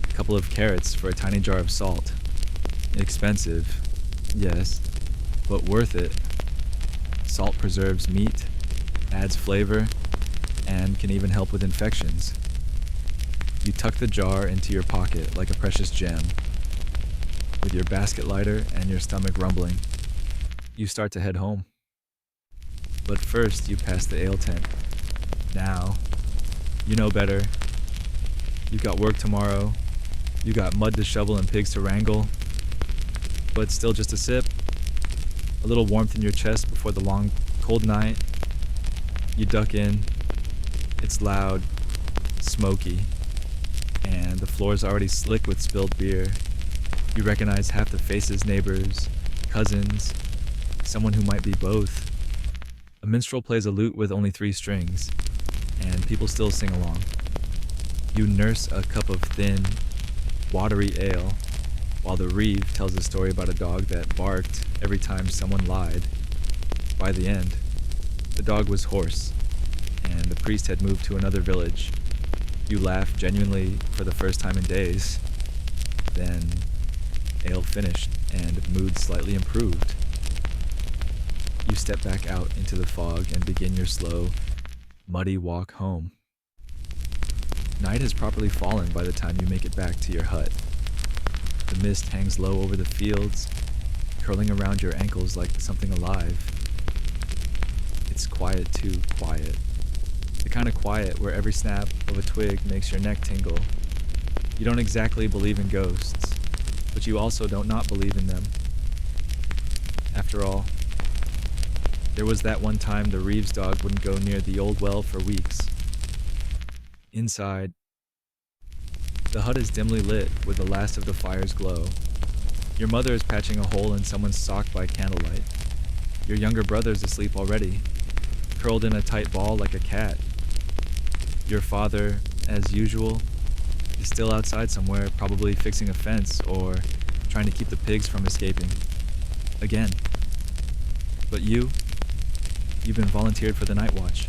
a couple of carrots for a tiny jar of salt. Expensive, yes, but worth it. Salt preserves meat, adds flavor, and can even help with infections. You tuck the jar into your pocket like a precious gem. With your basket lighter and your stomach rumbling, you start to head home. But first, you pass the ale tent. Now, you know better. You've got work tomorrow. You got mud to shovel and pigs to wrangle. But still just a sip. A little warmth in your chest before the long, cold night. You duck in. It's loud, smoky, and the floor's already slick with spilled beer. You recognize half the faces, neighbors, cousins, someone who might be both. A minstrel plays a lute with only 3 strings, and people still sing along. You nurse a cup of thin, watery ale, while the reeve tells a story about a dog that barked every time someone lied. By the end, the dog was hoarse, and the priest had moved to another village. You laugh genuinely for the first time in days. Then, ale finished, and mood slightly improved. You step back out into the fog and begin your slow, muddy walk home. Night has properly fallen by the time you make it back to your hut. The mist hangs low over the fields, curling around your ankles like something alive. It's quiet too, quiet. The kind of quiet where every snap of a twig makes your neck tingle. You don't exactly believe in ghosts, but you also don't not believe in them. After all, there was that one time the Reeves dog wouldn't go near the old well for weeks. Inside, the hut is dimly lit with the last of the fire's glow. Your mother is patching a hole in someone's sock by candlelight. Your younger brother's asleep already, curled in a tight ball like a cat. Your father, as usual, is still outside somewhere, probably fixing a fence or trying to keep the pigs from escaping. Again. But you've been volunteered for the night watch.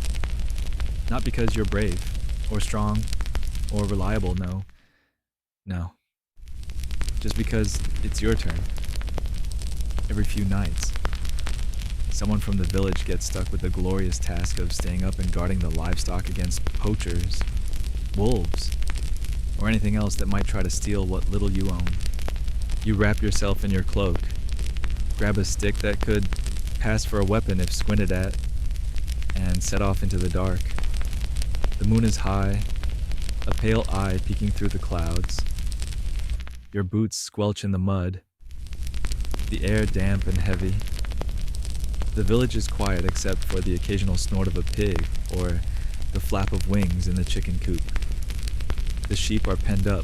Not because you're brave, or strong, or reliable, no. Just because it's your turn. Every few nights, someone from the village gets stuck with the glorious task of staying up and guarding the livestock against poachers, wolves, or anything else that might try to steal what little you own. You wrap yourself in your cloak, grab a stick that could pass for a weapon if squinted at, and set off into the dark. The moon is high, a pale eye peeking through the clouds. Your boots squelch in the mud, the air damp and heavy. The village is quiet except for the occasional snort of a pig or the flap of wings in the chicken coop. The sheep are penned up,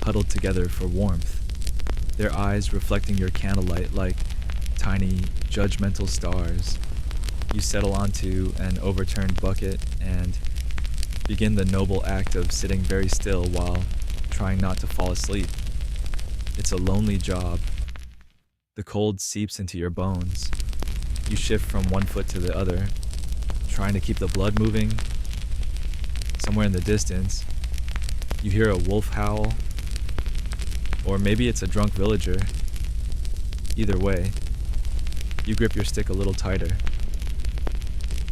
huddled together for warmth, their eyes reflecting your candlelight like tiny, judgmental stars. You settle onto an overturned bucket and begin the noble act of sitting very still while trying not to fall asleep. It's a lonely job. The cold seeps into your bones. You shift from one foot to the other, trying to keep the blood moving. Somewhere in the distance, you hear a wolf howl, or maybe it's a drunk villager. Either way, you grip your stick a little tighter.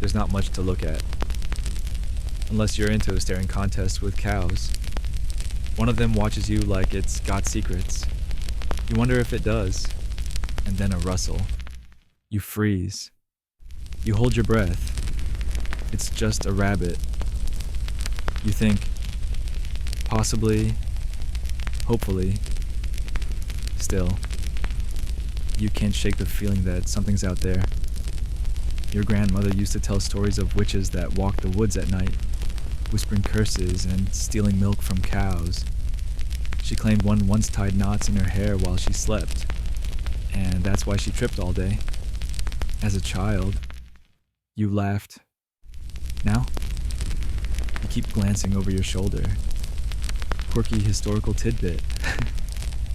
There's not much to look at, unless you're into a staring contest with cows. One of them watches you like it's got secrets. You wonder if it does, and then a rustle. You freeze. You hold your breath. It's just a rabbit. You think, possibly, hopefully. Still, you can't shake the feeling that something's out there. Your grandmother used to tell stories of witches that walked the woods at night, whispering curses and stealing milk from cows. She claimed one once tied knots in her hair while she slept, and that's why she tripped all day. As a child, you laughed. Now, you keep glancing over your shoulder. Quirky historical tidbit.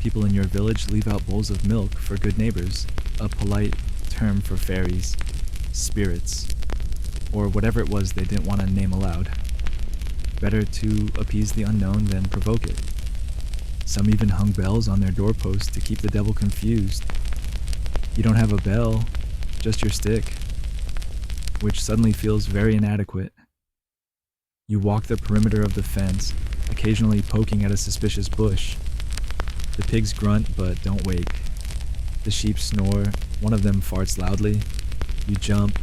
People in your village leave out bowls of milk for good neighbors, a polite term for fairies, spirits, or whatever it was they didn't want to name aloud. Better to appease the unknown than provoke it. Some even hung bells on their doorposts to keep the devil confused. You don't have a bell, just your stick, which suddenly feels very inadequate. You walk the perimeter of the fence, occasionally poking at a suspicious bush. The pigs grunt but don't wake. The sheep snore, one of them farts loudly. You jump.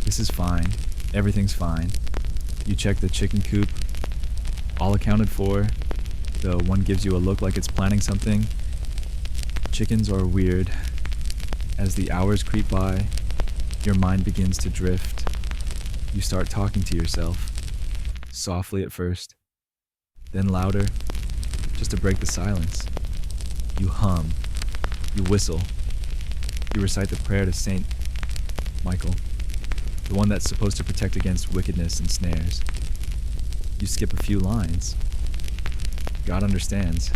This is fine. Everything's fine. You check the chicken coop. All accounted for. The one gives you a look like it's planning something. Chickens are weird. As the hours creep by, your mind begins to drift. You start talking to yourself. Softly at first, then louder, just to break the silence. You hum. You whistle. You recite the prayer to Saint Michael, the one that's supposed to protect against wickedness and snares. You skip a few lines. God understands.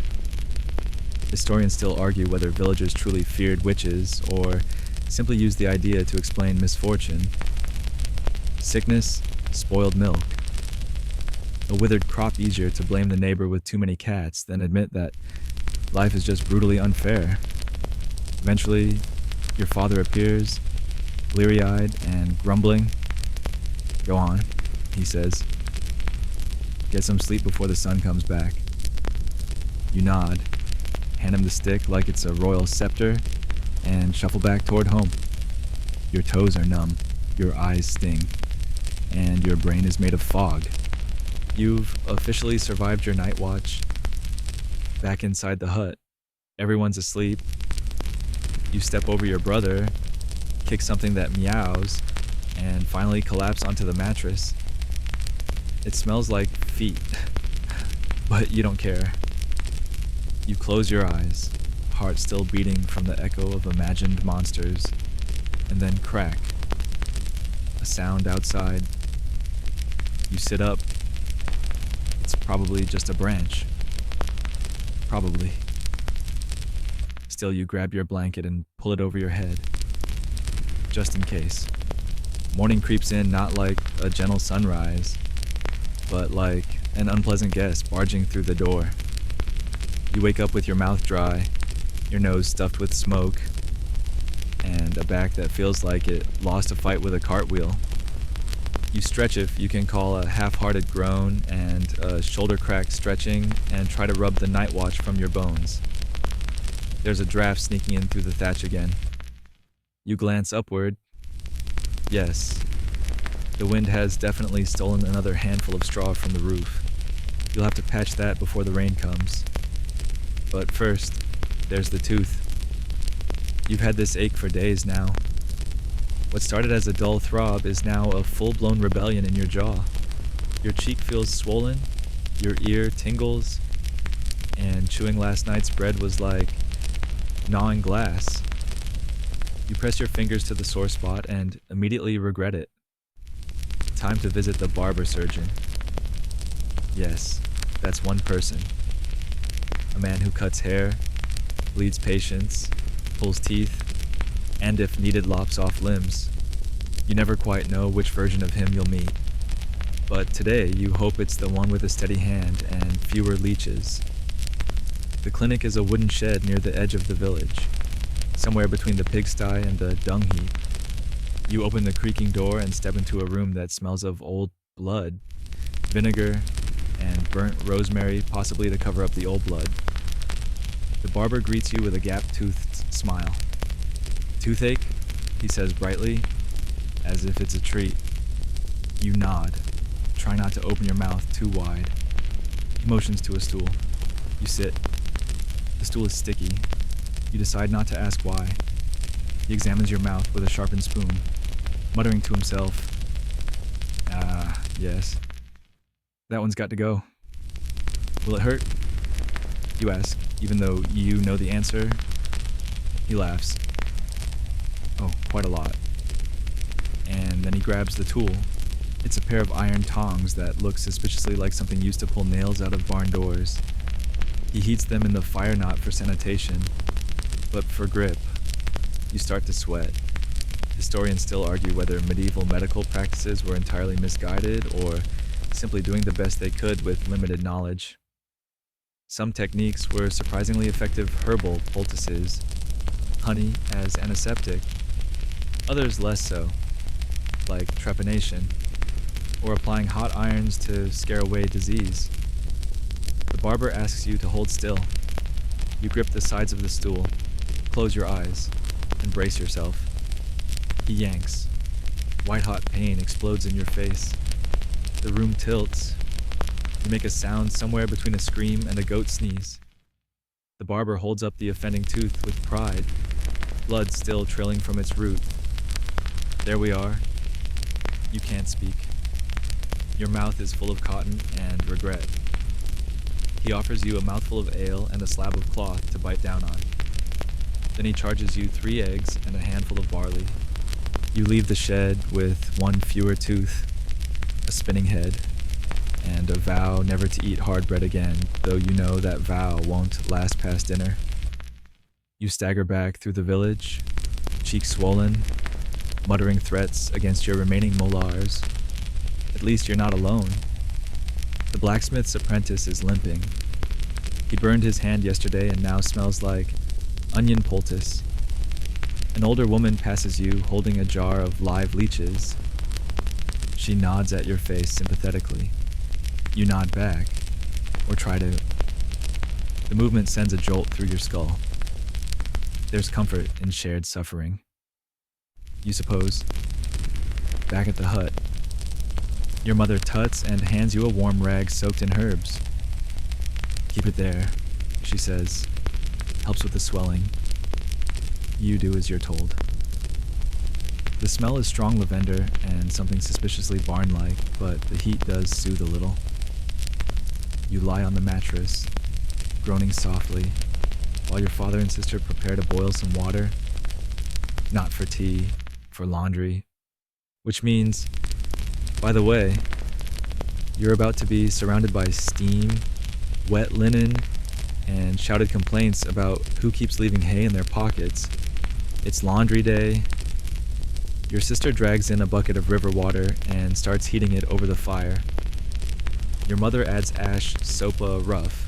Historians still argue whether villagers truly feared witches or simply used the idea to explain misfortune. Sickness, spoiled milk. A withered crop easier to blame the neighbor with too many cats than admit that life is just brutally unfair. Eventually, your father appears, bleary-eyed and grumbling. "Go on," he says. "Get some sleep before the sun comes back." You nod, hand him the stick like it's a royal scepter, and shuffle back toward home. Your toes are numb, your eyes sting, and your brain is made of fog. You've officially survived your night watch. Back inside the hut, everyone's asleep. You step over your brother, kick something that meows, and finally collapse onto the mattress. It smells like feet, but you don't care. You close your eyes, heart still beating from the echo of imagined monsters, and then crack. A sound outside. You sit up. It's probably just a branch. Probably. Still, you grab your blanket and pull it over your head. Just in case. Morning creeps in not like a gentle sunrise, but like an unpleasant guest barging through the door. You wake up with your mouth dry, your nose stuffed with smoke, and a back that feels like it lost a fight with a cartwheel. You stretch if you can call a half-hearted groan and a shoulder crack stretching and try to rub the night watch from your bones. There's a draft sneaking in through the thatch again. You glance upward. Yes, the wind has definitely stolen another handful of straw from the roof. You'll have to patch that before the rain comes. But first, there's the tooth. You've had this ache for days now. What started as a dull throb is now a full-blown rebellion in your jaw. Your cheek feels swollen, your ear tingles, and chewing last night's bread was like gnawing glass. You press your fingers to the sore spot and immediately regret it. Time to visit the barber surgeon. Yes, that's one person. A man who cuts hair, bleeds patients, pulls teeth, and if needed lops off limbs. You never quite know which version of him you'll meet. But today you hope it's the one with a steady hand and fewer leeches. The clinic is a wooden shed near the edge of the village, somewhere between the pigsty and the dung heap. You open the creaking door and step into a room that smells of old blood, vinegar, and burnt rosemary, possibly to cover up the old blood. The barber greets you with a gap-toothed smile. "Toothache?" he says brightly, as if it's a treat. You nod, try not to open your mouth too wide. He motions to a stool. You sit. The stool is sticky. You decide not to ask why. He examines your mouth with a sharpened spoon. muttering to himself, yes, that one's got to go. Will it hurt? You ask, even though you know the answer. He laughs. Oh, quite a lot. And then he grabs the tool. It's a pair of iron tongs that look suspiciously like something used to pull nails out of barn doors. He heats them in the fire knot for sanitation, but for grip, you start to sweat. Historians still argue whether medieval medical practices were entirely misguided or simply doing the best they could with limited knowledge. Some techniques were surprisingly effective herbal poultices, honey as antiseptic, others less so, like trepanation, or applying hot irons to scare away disease. The barber asks you to hold still. You grip the sides of the stool, close your eyes, and brace yourself. He yanks. White-hot pain explodes in your face. The room tilts. You make a sound somewhere between a scream and a goat sneeze. The barber holds up the offending tooth with pride, blood still trailing from its root. There we are. You can't speak. Your mouth is full of cotton and regret. He offers you a mouthful of ale and a slab of cloth to bite down on. Then he charges you 3 eggs and a handful of barley. You leave the shed with 1 fewer tooth, a spinning head, and a vow never to eat hard bread again, though you know that vow won't last past dinner. You stagger back through the village, cheeks swollen, muttering threats against your remaining molars. At least you're not alone. The blacksmith's apprentice is limping. He burned his hand yesterday and now smells like onion poultice. An older woman passes you holding a jar of live leeches. She nods at your face sympathetically. You nod back, or try to. The movement sends a jolt through your skull. There's comfort in shared suffering. You suppose. Back at the hut, your mother tuts and hands you a warm rag soaked in herbs. Keep it there, she says. Helps with the swelling. You do as you're told. The smell is strong lavender and something suspiciously barn-like, but the heat does soothe a little. You lie on the mattress, groaning softly, while your father and sister prepare to boil some water. Not for tea, for laundry. Which means, by the way, you're about to be surrounded by steam, wet linen, and shouted complaints about who keeps leaving hay in their pockets. It's laundry day. Your sister drags in a bucket of river water and starts heating it over the fire. Your mother adds ash sopa rough,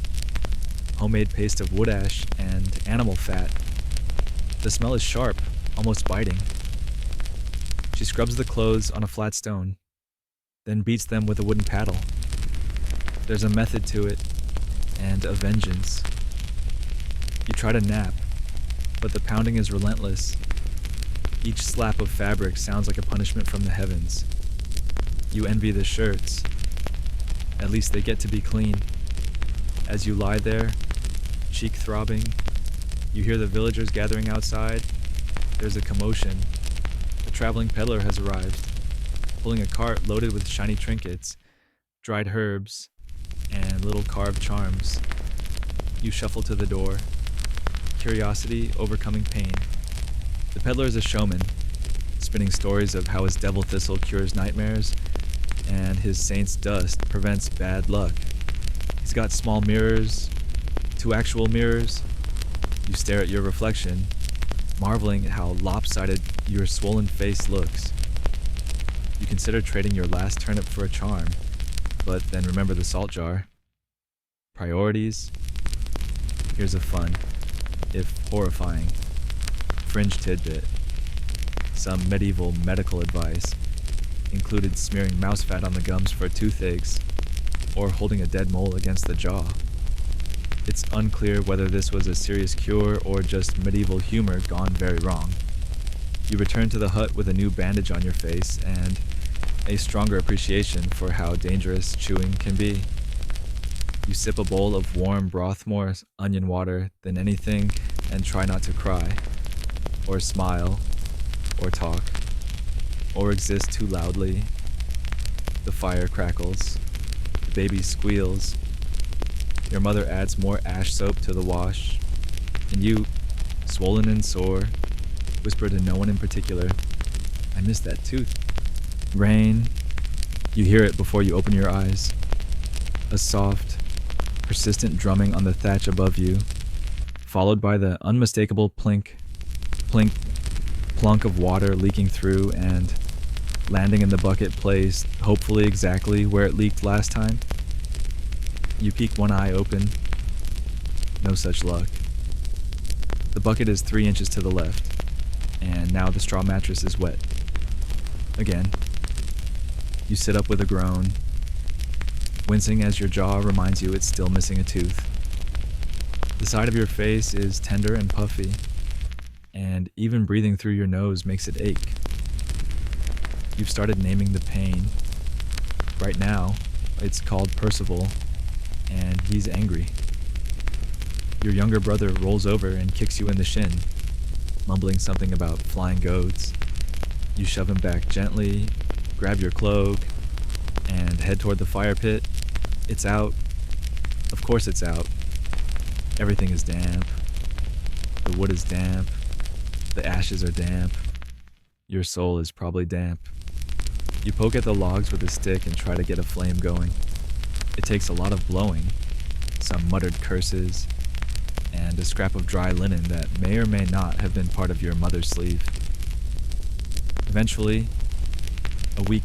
homemade paste of wood ash, and animal fat. The smell is sharp, almost biting. She scrubs the clothes on a flat stone, then beats them with a wooden paddle. There's a method to it, and a vengeance. You try to nap, but the pounding is relentless. Each slap of fabric sounds like a punishment from the heavens. You envy the shirts. At least they get to be clean. As you lie there, cheek throbbing, you hear the villagers gathering outside. There's a commotion. A traveling peddler has arrived, pulling a cart loaded with shiny trinkets, dried herbs, and little carved charms. You shuffle to the door, curiosity overcoming pain. The peddler is a showman, spinning stories of how his devil thistle cures nightmares and his saint's dust prevents bad luck. He's got small mirrors, 2 actual mirrors. You stare at your reflection, marveling at how lopsided your swollen face looks. You consider trading your last turnip for a charm, but then remember the salt jar. Priorities? Here's a fun, if horrifying, fringe tidbit. Some medieval medical advice included smearing mouse fat on the gums for toothaches, or holding a dead mole against the jaw. It's unclear whether this was a serious cure or just medieval humor gone very wrong. You return to the hut with a new bandage on your face and a stronger appreciation for how dangerous chewing can be. You sip a bowl of warm broth more onion water than anything and try not to cry, or smile, or talk. or exist too loudly. The fire crackles, the baby squeals, your mother adds more ash soap to the wash, and you, swollen and sore, whisper to no one in particular, "I miss that tooth." Rain, you hear it before you open your eyes. A soft, persistent drumming on the thatch above you, followed by the unmistakable plink, plink, plunk of water leaking through and landing in the bucket placed, hopefully exactly where it leaked last time. You peek one eye open. No such luck. The bucket is 3 inches to the left, and now the straw mattress is wet. Again. You sit up with a groan, wincing as your jaw reminds you it's still missing a tooth. The side of your face is tender and puffy, and even breathing through your nose makes it ache. You've started naming the pain. Right now, it's called Percival, and he's angry. Your younger brother rolls over and kicks you in the shin, mumbling something about flying goats. You shove him back gently, grab your cloak, and head toward the fire pit. It's out. Of course it's out. Everything is damp. The wood is damp. The ashes are damp. Your soul is probably damp. You poke at the logs with a stick and try to get a flame going. It takes a lot of blowing, some muttered curses, and a scrap of dry linen that may or may not have been part of your mother's sleeve. Eventually, a weak,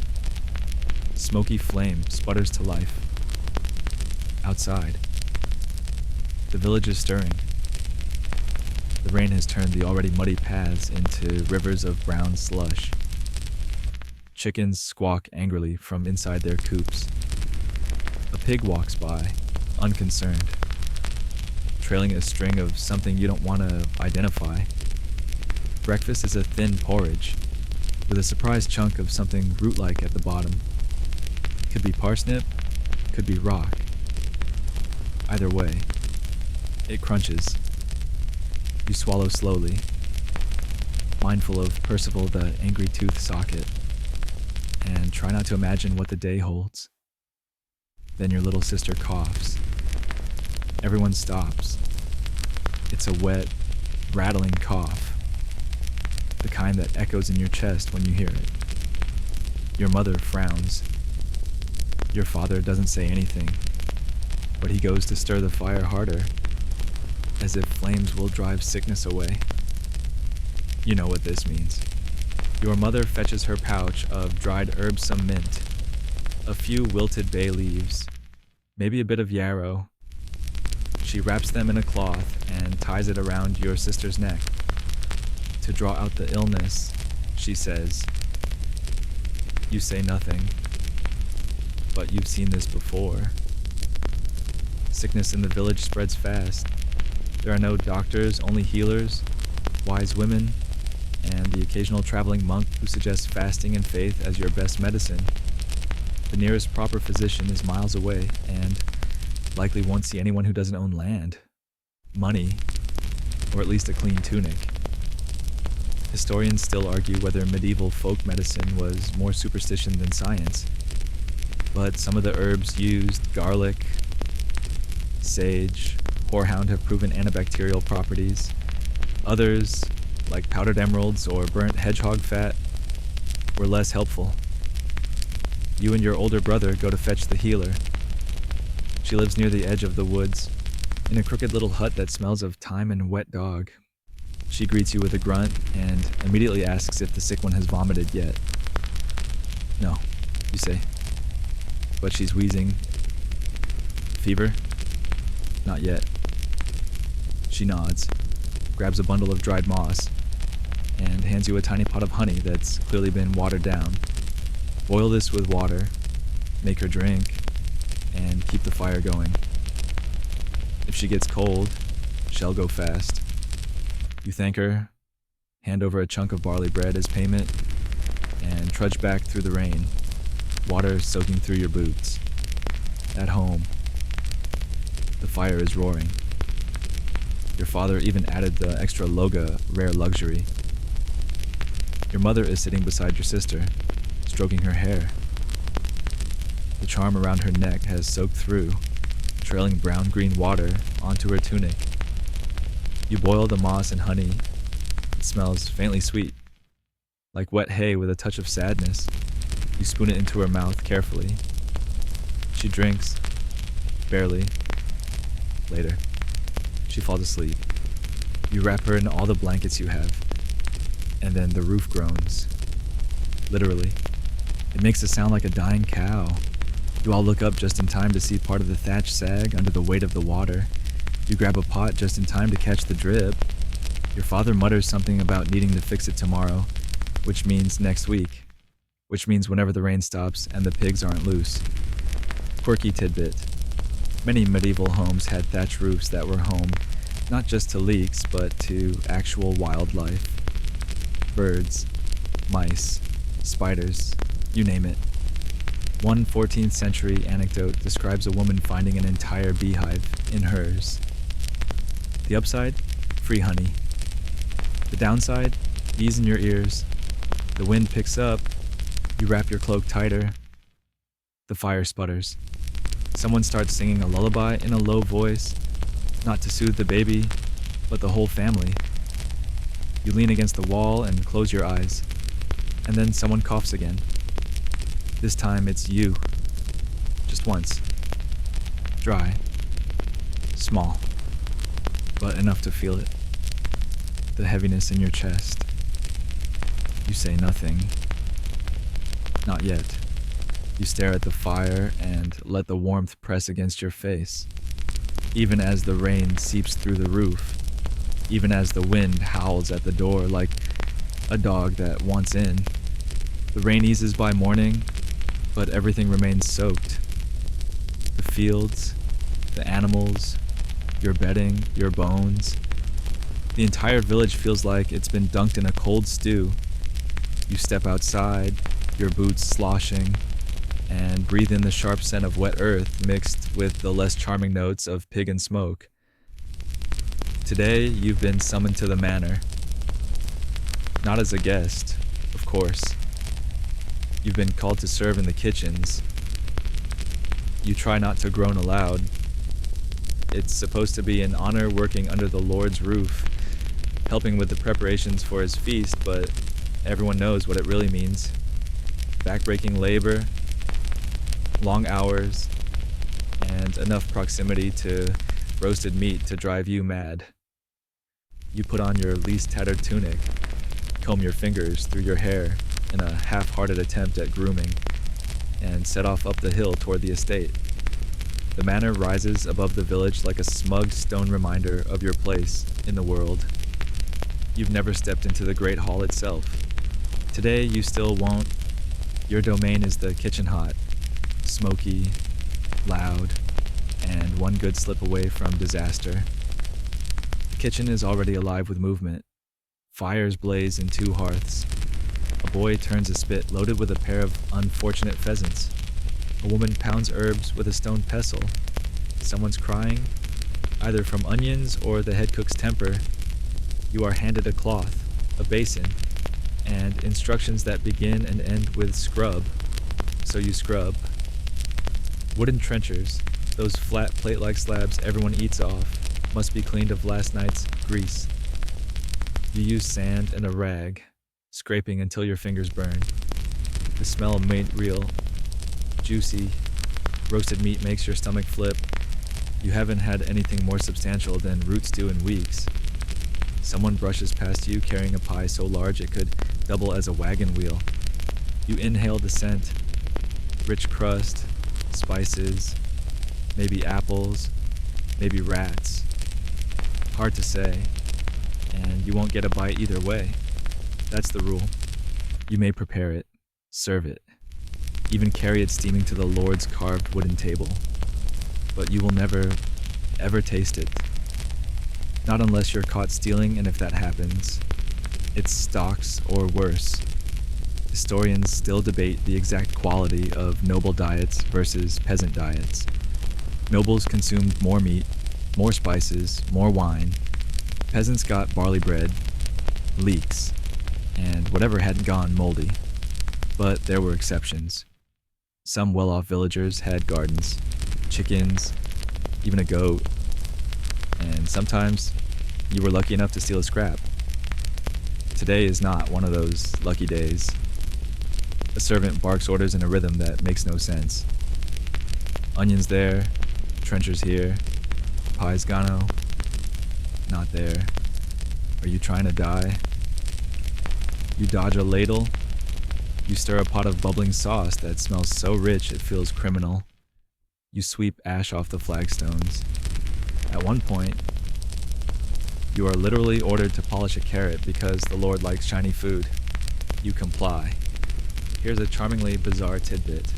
smoky flame sputters to life. Outside, the village is stirring. The rain has turned the already muddy paths into rivers of brown slush. Chickens squawk angrily from inside their coops. A pig walks by, unconcerned, trailing a string of something you don't want to identify. Breakfast is a thin porridge, with a surprise chunk of something root-like at the bottom. Could be parsnip, could be rock. Either way, it crunches. You swallow slowly, mindful of Percival the angry tooth socket, and try not to imagine what the day holds. Then your little sister coughs. Everyone stops. It's a wet, rattling cough, the kind that echoes in your chest when you hear it. Your mother frowns. Your father doesn't say anything, but he goes to stir the fire harder, as if flames will drive sickness away. You know what this means. Your mother fetches her pouch of dried herbs, some mint, a few wilted bay leaves, maybe a bit of yarrow. She wraps them in a cloth and ties it around your sister's neck. To draw out the illness, she says. You say nothing, but you've seen this before. Sickness in the village spreads fast. There are no doctors, only healers, wise women, and the occasional traveling monk who suggests fasting and faith as your best medicine. The nearest proper physician is miles away, and likely won't see anyone who doesn't own land, money, or at least a clean tunic. Historians still argue whether medieval folk medicine was more superstition than science, but some of the herbs used, garlic, sage, horehound, have proven antibacterial properties. Others, like powdered emeralds or burnt hedgehog fat, were less helpful. You and your older brother go to fetch the healer. She lives near the edge of the woods, in a crooked little hut that smells of thyme and wet dog. She greets you with a grunt and immediately asks if the sick one has vomited yet. No, you say. But she's wheezing. Fever? Not yet. She nods, grabs a bundle of dried moss, and hands you a tiny pot of honey that's clearly been watered down. Boil this with water, make her drink, and keep the fire going. If she gets cold, she'll go fast. You thank her, hand over a chunk of barley bread as payment, and trudge back through the rain, water soaking through your boots. At home, the fire is roaring. Your father even added the extra loga rare luxury. Your mother is sitting beside your sister, stroking her hair. The charm around her neck has soaked through, trailing brown-green water onto her tunic. You boil the moss and honey. It smells faintly sweet, like wet hay with a touch of sadness. You spoon it into her mouth carefully. She drinks, barely. Later, she falls asleep. You wrap her in all the blankets you have, and then the roof groans. Literally. It makes a sound like a dying cow. You all look up just in time to see part of the thatch sag under the weight of the water. You grab a pot just in time to catch the drip. Your father mutters something about needing to fix it tomorrow, which means next week, which means whenever the rain stops and the pigs aren't loose. Quirky tidbit. Many medieval homes had thatch roofs that were home, not just to leaks, but to actual wildlife. Birds, mice, spiders, you name it. One 14th century anecdote describes a woman finding an entire beehive in hers. The upside? Free honey. The downside? Bees in your ears. The wind picks up. You wrap your cloak tighter. The fire sputters. Someone starts singing a lullaby in a low voice, not to soothe the baby, but the whole family. You lean against the wall and close your eyes, and then someone coughs again. This time it's you. Just once. Dry. Small. But enough to feel it. The heaviness in your chest. You say nothing. Not yet. You stare at the fire and let the warmth press against your face. Even as the rain seeps through the roof. Even as the wind howls at the door like a dog that wants in. The rain eases by morning, but everything remains soaked. The fields, the animals, your bedding, your bones. The entire village feels like it's been dunked in a cold stew. You step outside, your boots sloshing, and breathe in the sharp scent of wet earth mixed with the less charming notes of pig and smoke. Today, you've been summoned to the manor. Not as a guest, of course. You've been called to serve in the kitchens. You try not to groan aloud. It's supposed to be an honor working under the Lord's roof, helping with the preparations for his feast, but everyone knows what it really means. Backbreaking labor, long hours, and enough proximity to roasted meat to drive you mad. You put on your least tattered tunic, comb your fingers through your hair in a half-hearted attempt at grooming, and set off up the hill toward the estate. The manor rises above the village like a smug stone reminder of your place in the world. You've never stepped into the great hall itself. Today you still won't. Your domain is the kitchen hot, smoky, loud, and one good slip away from disaster. The kitchen is already alive with movement. Fires blaze in two hearths. A boy turns a spit loaded with a pair of unfortunate pheasants. A woman pounds herbs with a stone pestle. Someone's crying, either from onions or the head cook's temper. You are handed a cloth, a basin, and instructions that begin and end with scrub. So you scrub. Wooden trenchers, those flat plate-like slabs everyone eats off, must be cleaned of last night's grease. You use sand and a rag, scraping until your fingers burn. The smell of meat real, juicy, roasted meat makes your stomach flip. You haven't had anything more substantial than root stew in weeks. Someone brushes past you carrying a pie so large it could double as a wagon wheel. You inhale the scent, rich crust, spices, maybe apples, maybe rats. Hard to say, and you won't get a bite either way. That's the rule. You may prepare it, serve it, even carry it steaming to the Lord's carved wooden table. But you will never, ever taste it. Not unless you're caught stealing, and if that happens, it's stocks or worse. Historians still debate the exact quality of noble diets versus peasant diets. Nobles consumed more meat, more spices, more wine. Peasants got barley bread, leeks, and whatever hadn't gone moldy. But there were exceptions. Some well off villagers had gardens, chickens, even a goat, and sometimes you were lucky enough to steal a scrap. Today is not one of those lucky days. A servant barks orders in a rhythm that makes no sense. Onions there, trenchers here, pies gano, not there. Are you trying to die? You dodge a ladle. You stir a pot of bubbling sauce that smells so rich it feels criminal. You sweep ash off the flagstones. At one point, you are literally ordered to polish a carrot because the Lord likes shiny food. You comply. Here's a charmingly bizarre tidbit.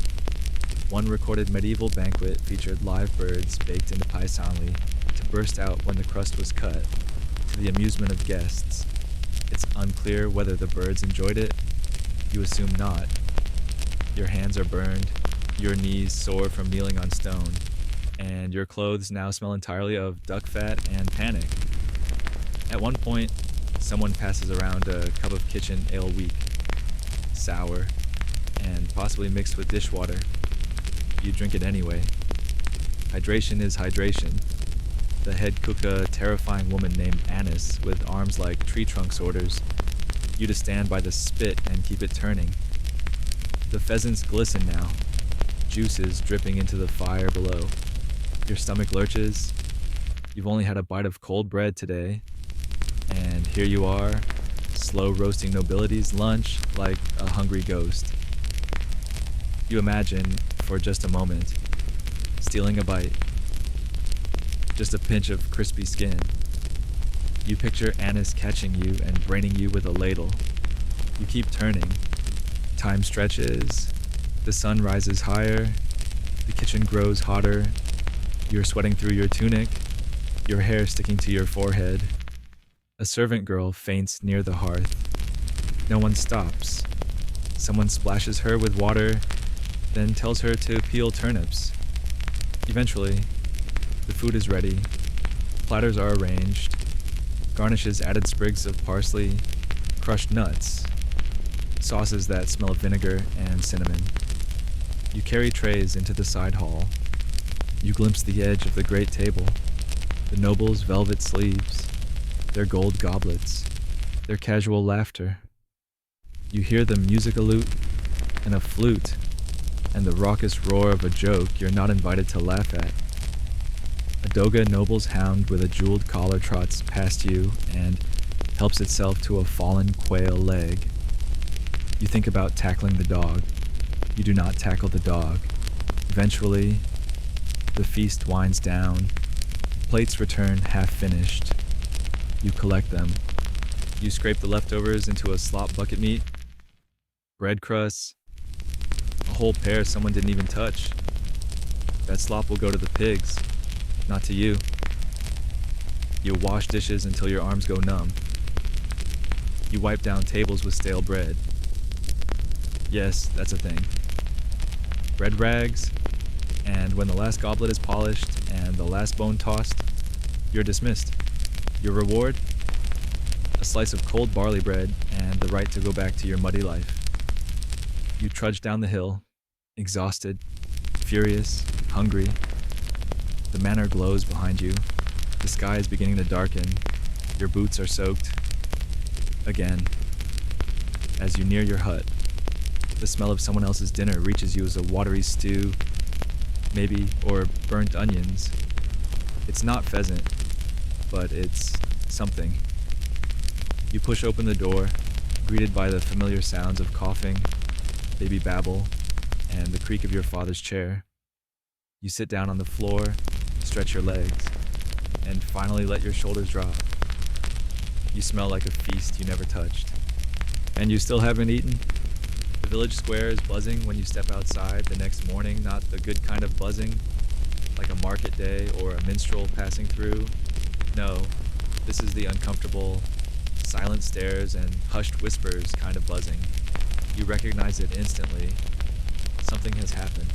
One recorded medieval banquet featured live birds baked into paisanli to burst out when the crust was cut, to the amusement of guests. It's unclear whether the birds enjoyed it. You assume not. Your hands are burned, your knees sore from kneeling on stone, and your clothes now smell entirely of duck fat and panic. At one point, someone passes around a cup of kitchen ale weak, sour, and possibly mixed with dishwater. You drink it anyway. Hydration is hydration. The head cook, a terrifying woman named Annis, with arms like tree trunks, orders you to stand by the spit and keep it turning. The pheasants glisten now, juices dripping into the fire below. Your stomach lurches. You've only had a bite of cold bread today, and here you are, slow roasting nobility's lunch like a hungry ghost. You imagine, for just a moment, stealing a bite. Just a pinch of crispy skin. You picture Annis catching you and braining you with a ladle. You keep turning. Time stretches. The sun rises higher. The kitchen grows hotter. You're sweating through your tunic, your hair sticking to your forehead. A servant girl faints near the hearth. No one stops. Someone splashes her with water, then tells her to peel turnips. Eventually, the food is ready. Platters are arranged. Garnishes added sprigs of parsley, crushed nuts, sauces that smell of vinegar and cinnamon. You carry trays into the side hall. You glimpse the edge of the great table, the nobles' velvet sleeves, their gold goblets, their casual laughter. You hear the music-a-lute and a flute and the raucous roar of a joke you're not invited to laugh at. A Doga noble's hound with a jeweled collar trots past you and helps itself to a fallen quail leg. You think about tackling the dog. You do not tackle the dog. Eventually, the feast winds down. Plates return half finished. You collect them. You scrape the leftovers into a slop bucket meat. Bread crusts. A whole pear someone didn't even touch. That slop will go to the pigs, not to you. You wash dishes until your arms go numb. You wipe down tables with stale bread. Yes, that's a thing. Bread rags, and when the last goblet is polished and the last bone tossed, you're dismissed. Your reward? A slice of cold barley bread and the right to go back to your muddy life. You trudge down the hill, exhausted, furious, hungry. The manor glows behind you. The sky is beginning to darken. Your boots are soaked. Again. As you near your hut, the smell of someone else's dinner reaches you as a watery stew, maybe, or burnt onions. It's not pheasant, but it's something. You push open the door, greeted by the familiar sounds of coughing, baby babble, and the creak of your father's chair. You sit down on the floor, stretch your legs, and finally let your shoulders drop. You smell like a feast you never touched. And you still haven't eaten? The village square is buzzing when you step outside the next morning, not the good kind of buzzing, like a market day or a minstrel passing through. No, this is the uncomfortable, silent stares and hushed whispers kind of buzzing. You recognize it instantly. Something has happened.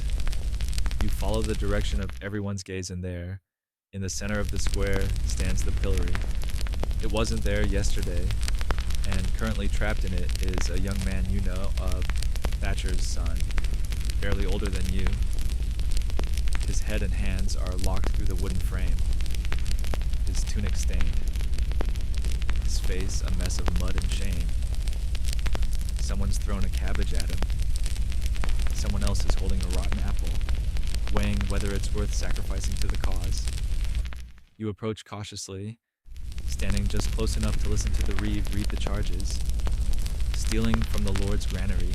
You follow the direction of everyone's gaze, and there, in the center of the square, stands the pillory. It wasn't there yesterday. and currently trapped in it is a young man you know of, Thatcher's son, barely older than you. His head and hands are locked through the wooden frame, his tunic stained, his face a mess of mud and shame. Someone's thrown a cabbage at him. Someone else is holding a rotten apple, weighing whether it's worth sacrificing to the cause. You approach cautiously, standing just close enough to listen to the reeve read the charges. Stealing from the Lord's granary.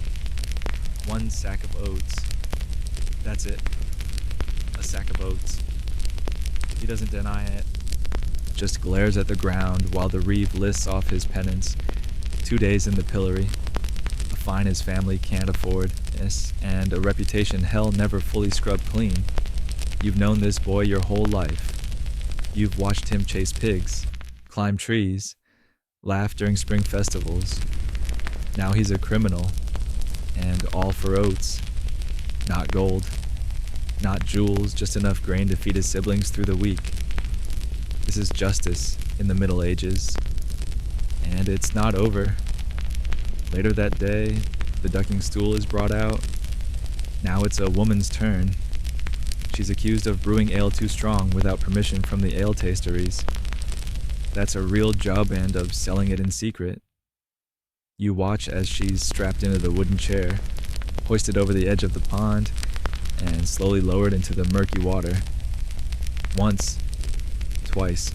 1 sack of oats. That's it. A sack of oats. He doesn't deny it, just glares at the ground while the reeve lists off his penance. 2 days in the pillory, a fine his family can't afford, yes, and a reputation hell never fully scrubbed clean. You've known this boy your whole life. You've watched him chase pigs, climb trees, laugh during spring festivals. Now he's a criminal, and all for oats. Not gold, not jewels, just enough grain to feed his siblings through the week. This is justice in the Middle Ages, and it's not over. Later that day, the ducking stool is brought out. Now it's a woman's turn. She's accused of brewing ale too strong without permission from the ale tasteries. That's a real job and of selling it in secret. You watch as she's strapped into the wooden chair, hoisted over the edge of the pond, and slowly lowered into the murky water. Once, twice,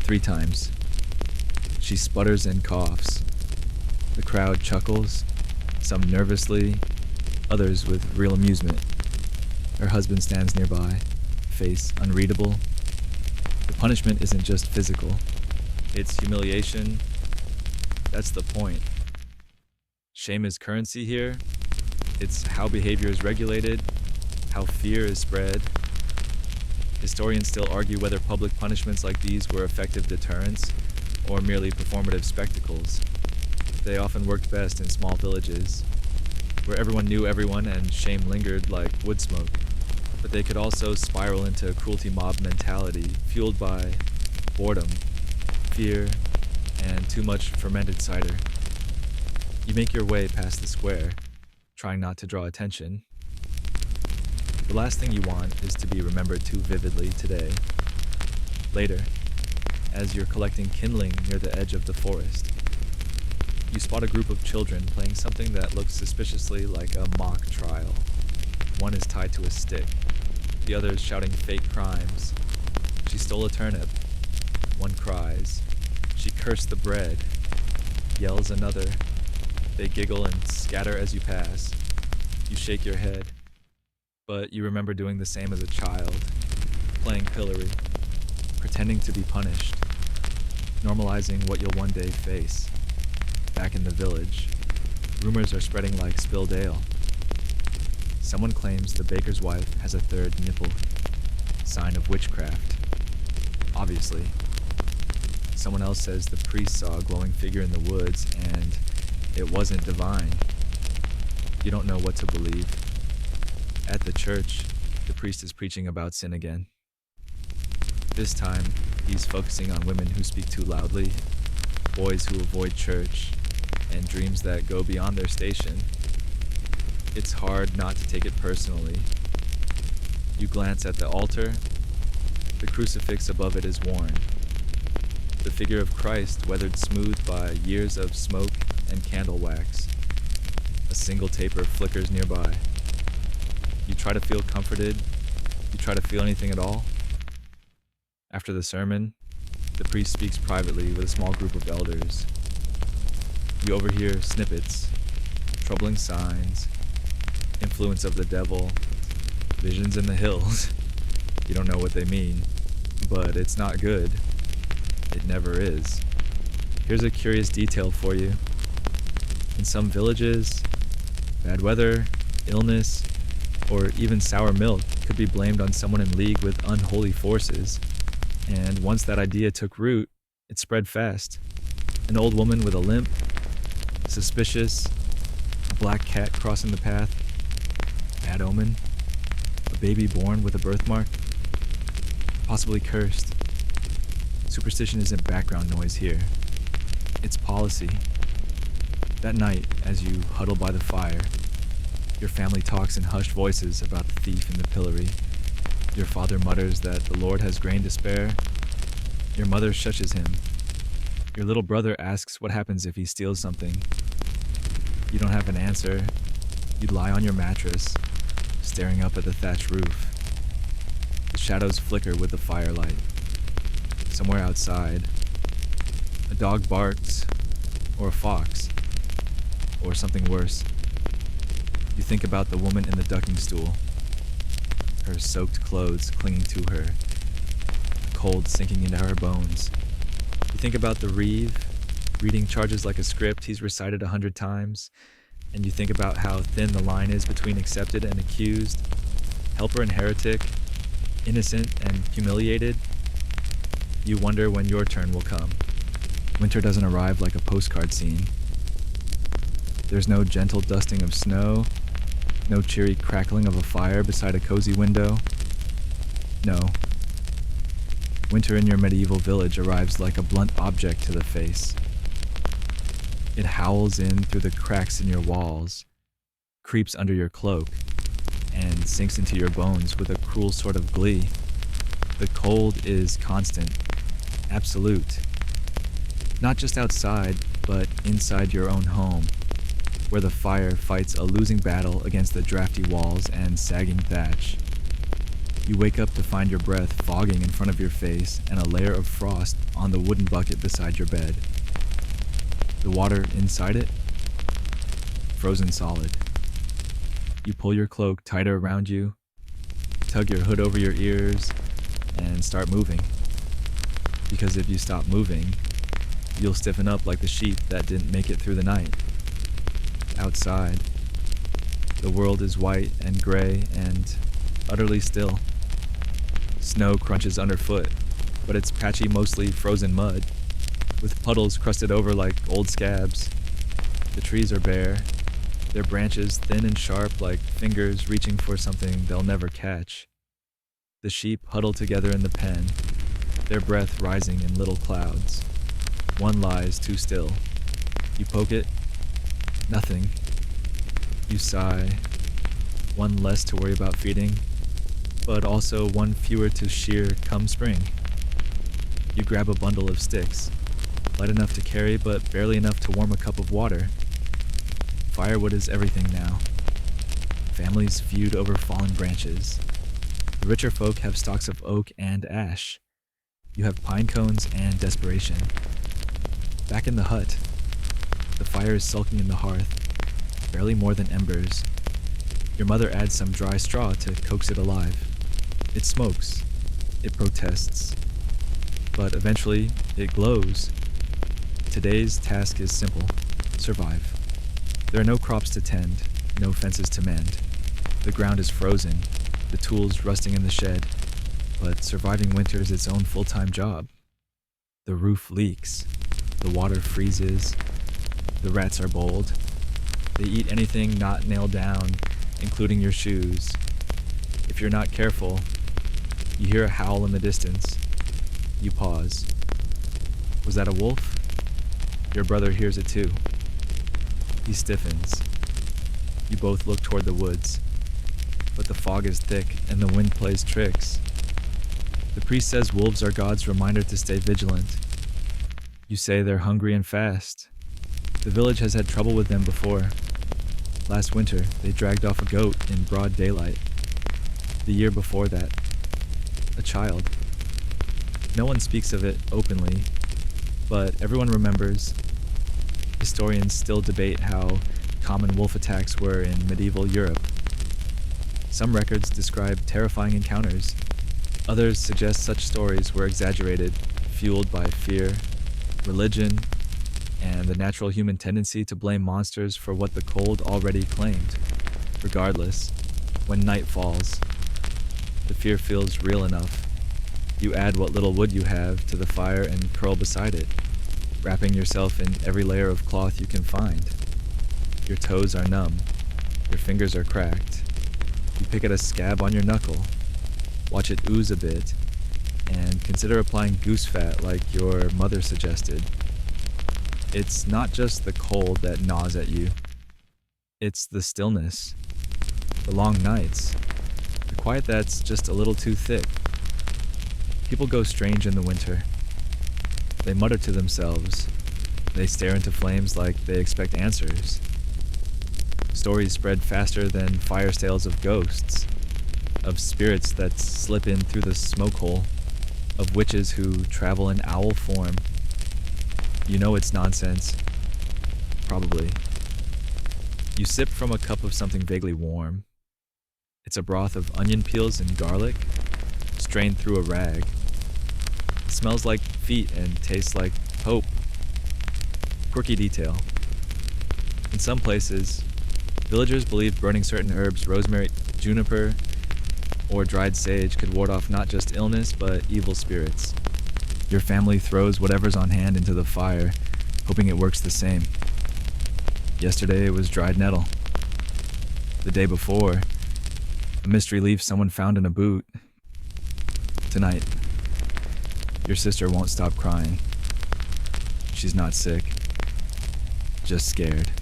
3 times. She sputters and coughs. The crowd chuckles, some nervously, others with real amusement. Her husband stands nearby, face unreadable. The punishment isn't just physical, it's humiliation. That's the point. Shame is currency here. It's how behavior is regulated, how fear is spread. Historians still argue whether public punishments like these were effective deterrents or merely performative spectacles. They often worked best in small villages, where everyone knew everyone and shame lingered like wood smoke. But they could also spiral into cruelty mob mentality, fueled by boredom, fear, and too much fermented cider. You make your way past the square, trying not to draw attention. The last thing you want is to be remembered too vividly today. Later, as you're collecting kindling near the edge of the forest, you spot a group of children playing something that looks suspiciously like a mock trial. One is tied to a stick, the other is shouting fake crimes. She stole a turnip. One cries. She cursed the bread, yells another. They giggle and scatter as you pass. You shake your head, but you remember doing the same as a child, playing pillory, pretending to be punished, normalizing what you'll one day face. Back in the village, rumors are spreading like spilled ale. Someone claims the baker's wife has a 3rd nipple, sign of witchcraft. Obviously. Someone else says the priest saw a glowing figure in the woods and it wasn't divine. You don't know what to believe. At the church, the priest is preaching about sin again. This time, he's focusing on women who speak too loudly, boys who avoid church, and dreams that go beyond their station. It's hard not to take it personally. You glance at the altar. The crucifix above it is worn. The figure of Christ weathered smooth by years of smoke and candle wax. A single taper flickers nearby. You try to feel comforted. You try to feel anything at all. After the sermon, the priest speaks privately with a small group of elders. You overhear snippets, troubling signs, influence of the devil, visions in the hills. You don't know what they mean, but it's not good. It never is. Here's a curious detail for you. In some villages, bad weather, illness, or even sour milk could be blamed on someone in league with unholy forces. And once that idea took root, it spread fast. An old woman with a limp, suspicious, a black cat crossing the path, bad omen, a baby born with a birthmark, possibly cursed. Superstition isn't background noise here. It's policy. That night, as you huddle by the fire, your family talks in hushed voices about the thief in the pillory. Your father mutters that the Lord has grain to spare. Your mother shushes him. Your little brother asks what happens if he steals something. You don't have an answer. You lie on your mattress, staring up at the thatched roof. The shadows flicker with the firelight. Somewhere outside, a dog barks, or a fox, or something worse. You think about the woman in the ducking stool, her soaked clothes clinging to her, the cold sinking into her bones. You think about the Reeve, reading charges like a script he's recited 100 times, and you think about how thin the line is between accepted and accused, helper and heretic, innocent and humiliated. You wonder when your turn will come. Winter doesn't arrive like a postcard scene. There's no gentle dusting of snow, no cheery crackling of a fire beside a cozy window. No. Winter in your medieval village arrives like a blunt object to the face. It howls in through the cracks in your walls, creeps under your cloak, and sinks into your bones with a cruel sort of glee. The cold is constant, absolute. Not just outside, but inside your own home, where the fire fights a losing battle against the drafty walls and sagging thatch. You wake up to find your breath fogging in front of your face and a layer of frost on the wooden bucket beside your bed. The water inside it? Frozen solid. You pull your cloak tighter around you, tug your hood over your ears, and start moving. Because if you stop moving, you'll stiffen up like the sheep that didn't make it through the night. Outside, the world is white and gray and utterly still. Snow crunches underfoot, but it's patchy, mostly frozen mud, with puddles crusted over like old scabs. The trees are bare, their branches thin and sharp like fingers reaching for something they'll never catch. The sheep huddle together in the pen, their breath rising in little clouds. One lies too still. You poke it, nothing. You sigh, one less to worry about feeding, but also one fewer to shear come spring. You grab a bundle of sticks, light enough to carry but barely enough to warm a cup of water. Firewood is everything now. Families feud over fallen branches. The richer folk have stalks of oak and ash. You have pine cones and desperation. Back in the hut, the fire is sulking in the hearth, barely more than embers. Your mother adds some dry straw to coax it alive. It smokes. It protests. But eventually, it glows. Today's task is simple. Survive. There are no crops to tend, no fences to mend. The ground is frozen, the tools rusting in the shed, but surviving winter is its own full-time job. The roof leaks. The water freezes. The rats are bold. They eat anything not nailed down, including your shoes. If you're not careful, you hear a howl in the distance. You pause. Was that a wolf? Your brother hears it too. He stiffens. You both look toward the woods, but the fog is thick and the wind plays tricks. The priest says wolves are God's reminder to stay vigilant. You say they're hungry and fast. The village has had trouble with them before. Last winter, they dragged off a goat in broad daylight. The year before that, a child. No one speaks of it openly, but everyone remembers. Historians still debate how common wolf attacks were in medieval Europe. Some records describe terrifying encounters. Others suggest such stories were exaggerated, fueled by fear, religion, and the natural human tendency to blame monsters for what the cold already claimed. Regardless, when night falls, the fear feels real enough. You add what little wood you have to the fire and curl beside it, wrapping yourself in every layer of cloth you can find. Your toes are numb. Your fingers are cracked. You pick at a scab on your knuckle, watch it ooze a bit, and consider applying goose fat like your mother suggested. It's not just the cold that gnaws at you, it's the stillness, the long nights, the quiet that's just a little too thick. People go strange in the winter. They mutter to themselves. They stare into flames like they expect answers. Stories spread faster than fire sales of ghosts, of spirits that slip in through the smoke hole, of witches who travel in owl form. You know it's nonsense. Probably. You sip from a cup of something vaguely warm. It's a broth of onion peels and garlic, strained through a rag. It smells like feet and tastes like hope. Quirky detail. In some places, villagers believed burning certain herbs, rosemary, juniper, or dried sage, could ward off not just illness, but evil spirits. Your family throws whatever's on hand into the fire, hoping it works the same. Yesterday it was dried nettle. The day before, a mystery leaf someone found in a boot. Tonight, your sister won't stop crying. She's not sick, just scared.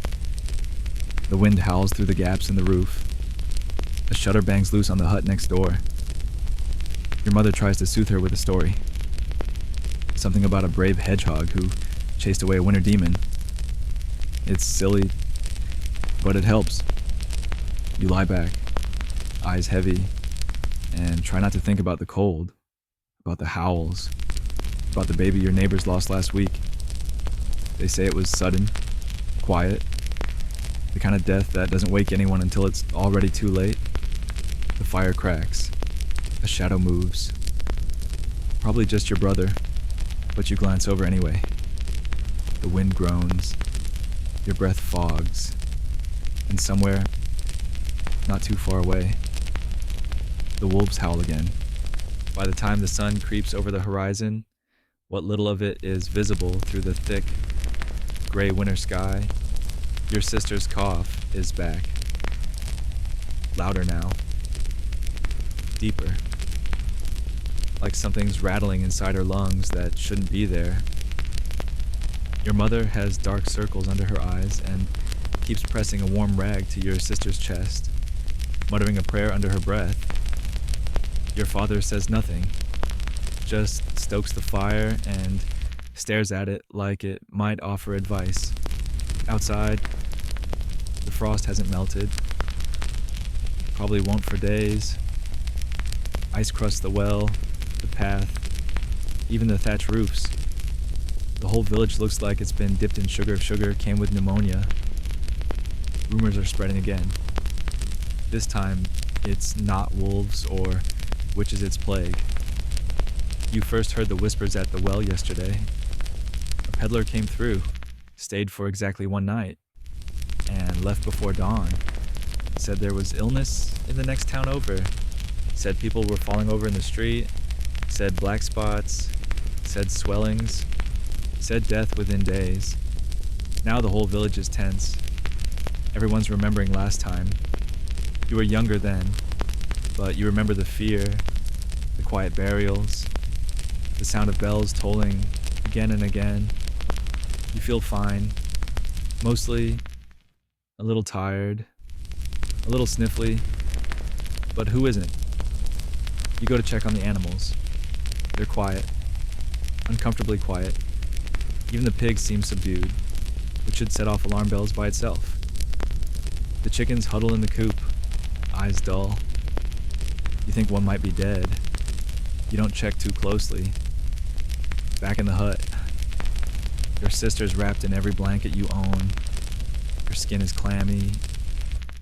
The wind howls through the gaps in the roof. A shutter bangs loose on the hut next door. Your mother tries to soothe her with a story. Something about a brave hedgehog who chased away a winter demon. It's silly, but it helps. You lie back, eyes heavy, and try not to think about the cold, about the howls, about the baby your neighbors lost last week. They say it was sudden, quiet, the kind of death that doesn't wake anyone until it's already too late. The fire cracks, a shadow moves. Probably just your brother, but you glance over anyway. The wind groans, your breath fogs, and somewhere, not too far away, the wolves howl again. By the time the sun creeps over the horizon, what little of it is visible through the thick, gray winter sky, your sister's cough is back. Louder now. Deeper. Like something's rattling inside her lungs that shouldn't be there. Your mother has dark circles under her eyes and keeps pressing a warm rag to your sister's chest, muttering a prayer under her breath. Your father says nothing, just stokes the fire and stares at it like it might offer advice. Outside, the frost hasn't melted. Probably won't for days. Ice crusts the well, the path, even the thatch roofs. The whole village looks like it's been dipped in sugar. Sugar came with pneumonia. Rumors are spreading again. This time, it's not wolves or witches, it's plague. You first heard the whispers at the well yesterday. A peddler came through, stayed for exactly one night, and left before dawn. Said there was illness in the next town over. Said people were falling over in the street. Said black spots. Said swellings. Said death within days. Now the whole village is tense. Everyone's remembering last time. You were younger then, but you remember the fear, the quiet burials, the sound of bells tolling again and again. You feel fine, mostly a little tired, a little sniffly, but who isn't? You go to check on the animals. They're quiet, uncomfortably quiet. Even the pig seems subdued, which should set off alarm bells by itself. The chickens huddle in the coop, eyes dull. You think one might be dead. You don't check too closely. Back in the hut, your sister's wrapped in every blanket you own. Her skin is clammy.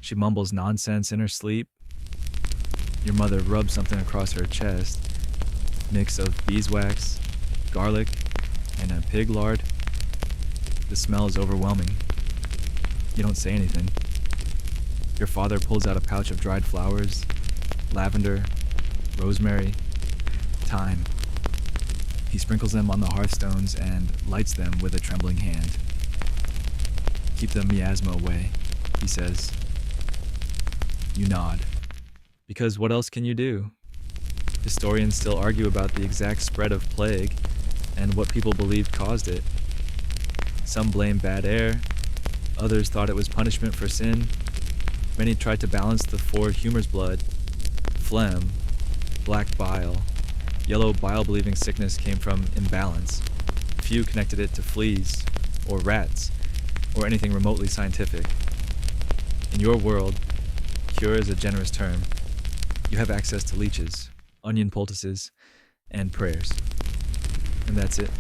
She mumbles nonsense in her sleep. Your mother rubs something across her chest. Mix of beeswax, garlic, and a pig lard. The smell is overwhelming. You don't say anything. Your father pulls out a pouch of dried flowers, lavender, rosemary, thyme. He sprinkles them on the hearthstones and lights them with a trembling hand. Keep the miasma away, he says. You nod. Because what else can you do? Historians still argue about the exact spread of plague and what people believed caused it. Some blame bad air, others thought it was punishment for sin. Many tried to balance the four humors blood: phlegm, black bile, yellow bile-believing sickness came from imbalance. Few connected it to fleas, or rats, or anything remotely scientific. In your world, cure is a generous term. You have access to leeches, onion poultices, and prayers. And that's it.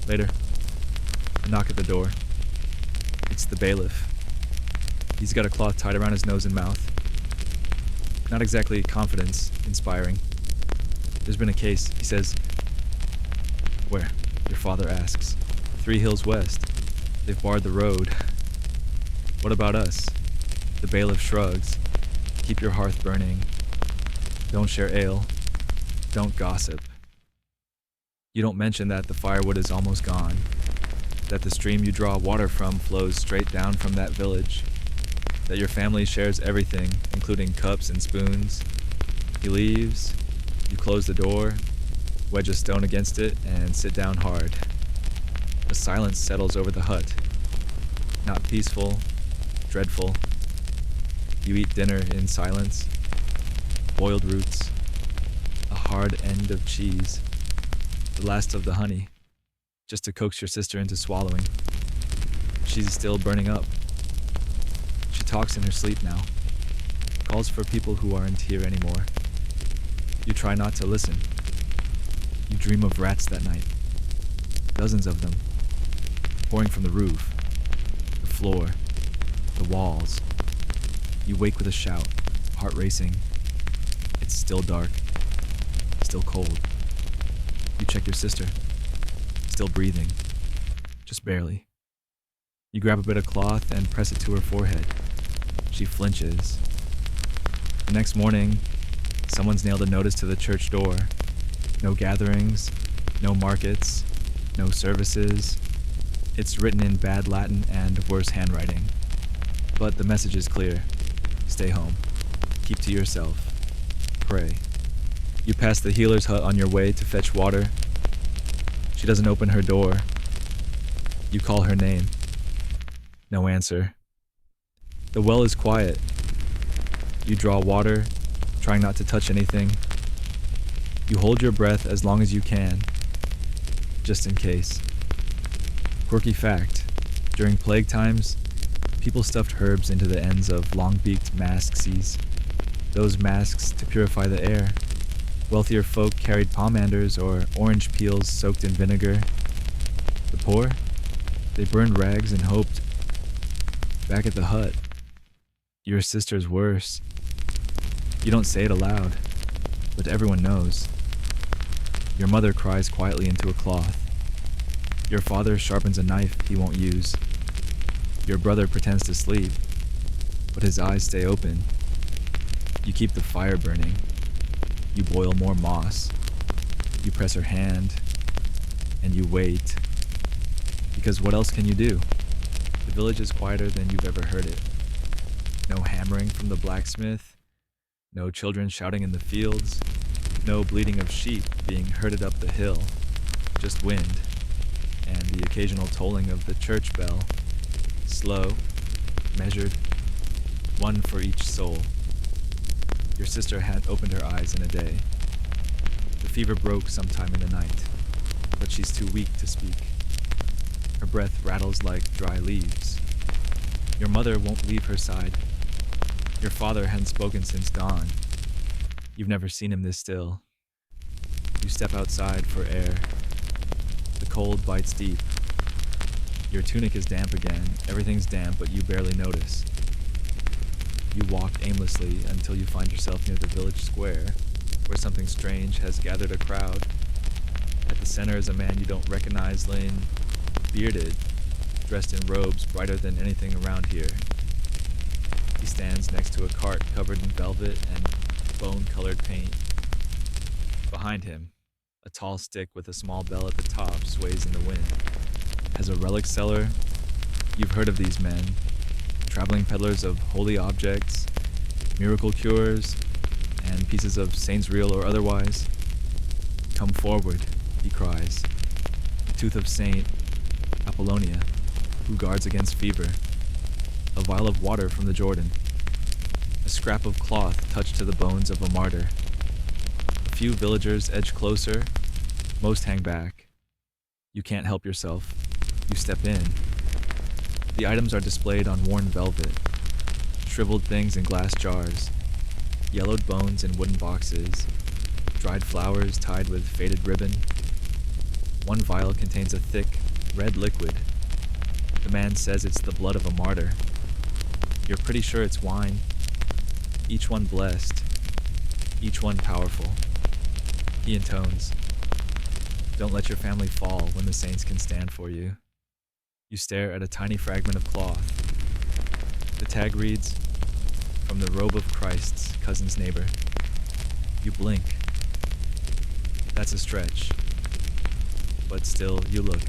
Later, a knock at the door. It's the bailiff. He's got a cloth tied around his nose and mouth. Not exactly confidence inspiring. There's been a case, he says. Where? Your father asks. 3 Hills West. They've barred the road. What about us? The bailiff shrugs. Keep your hearth burning. Don't share ale. Don't gossip. You don't mention that the firewood is almost gone, that the stream you draw water from flows straight down from that village, that your family shares everything, including cups and spoons. He leaves, you close the door, wedge a stone against it, and sit down hard. A silence settles over the hut. Not peaceful, dreadful. You eat dinner in silence. Boiled roots, a hard end of cheese, the last of the honey, just to coax your sister into swallowing. She's still burning up. She talks in her sleep now, calls for people who aren't here anymore. You try not to listen. You dream of rats that night, dozens of them, pouring from the roof, the floor, the walls. You wake with a shout, heart racing. It's still dark, still cold. You check your sister, still breathing, just barely. You grab a bit of cloth and press it to her forehead. She flinches. The next morning, someone's nailed a notice to the church door. No gatherings, no markets, no services. It's written in bad Latin and worse handwriting. But the message is clear. Stay home. Keep to yourself. Pray. You pass the healer's hut on your way to fetch water. She doesn't open her door. You call her name. No answer. The well is quiet. You draw water, trying not to touch anything. You hold your breath as long as you can, just in case. Quirky fact, during plague times, people stuffed herbs into the ends of long-beaked masks. Those masks to purify the air. Wealthier folk carried pomanders or orange peels soaked in vinegar. The poor, they burned rags and hoped. Back at the hut, your sister's worse. You don't say it aloud, but everyone knows. Your mother cries quietly into a cloth. Your father sharpens a knife he won't use. Your brother pretends to sleep, but his eyes stay open. You keep the fire burning. You boil more moss. You press her hand, and you wait. Because what else can you do? The village is quieter than you've ever heard it. No hammering from the blacksmith, no children shouting in the fields, no bleating of sheep being herded up the hill, just wind, and the occasional tolling of the church bell, slow, measured, one for each soul. Your sister hadn't opened her eyes in a day. The fever broke sometime in the night, but she's too weak to speak. Her breath rattles like dry leaves. Your mother won't leave her side. Your father hadn't spoken since dawn. You've never seen him this still. You step outside for air. The cold bites deep. Your tunic is damp again. Everything's damp, but you barely notice. You walk aimlessly until you find yourself near the village square, where something strange has gathered a crowd. At the center is a man you don't recognize, laying bearded, dressed in robes brighter than anything around here. He stands next to a cart covered in velvet and bone-colored paint. Behind him, a tall stick with a small bell at the top sways in the wind. As a relic seller, you've heard of these men, traveling peddlers of holy objects, miracle cures, and pieces of saints real or otherwise. Come forward, he cries. A tooth of saint, a Apollonia, who guards against fever, a vial of water from the Jordan, a scrap of cloth touched to the bones of a martyr. A few villagers edge closer, most hang back. You can't help yourself. You step in. The items are displayed on worn velvet, shriveled things in glass jars, yellowed bones in wooden boxes, dried flowers tied with faded ribbon. One vial contains a thick, red liquid. The man says it's the blood of a martyr. You're pretty sure it's wine. Each one blessed. Each one powerful. He intones, "Don't let your family fall when the saints can stand for you." You stare at a tiny fragment of cloth. The tag reads, "From the robe of Christ's cousin's neighbor." You blink. That's a stretch. But still, you look.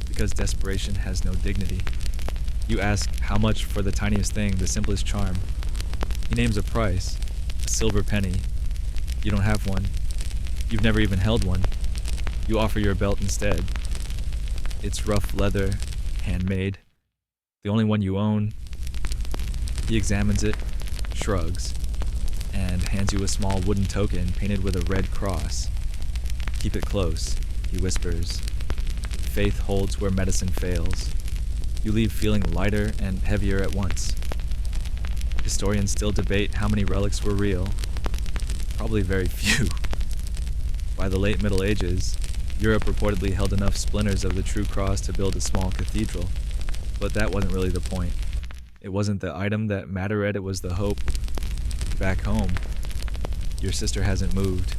Because desperation has no dignity. You ask how much for the tiniest thing, the simplest charm. He names a price, a silver penny. You don't have one. You've never even held one. You offer your belt instead. It's rough leather, handmade, the only one you own. He examines it, shrugs, and hands you a small wooden token painted with a red cross. "Keep it close," he whispers. "Faith holds where medicine fails." You leave feeling lighter and heavier at once. Historians still debate how many relics were real. Probably very few. By the late Middle Ages, Europe reportedly held enough splinters of the true cross to build a small cathedral. But that wasn't really the point. It wasn't the item that mattered, it was the hope. Back home, your sister hasn't moved.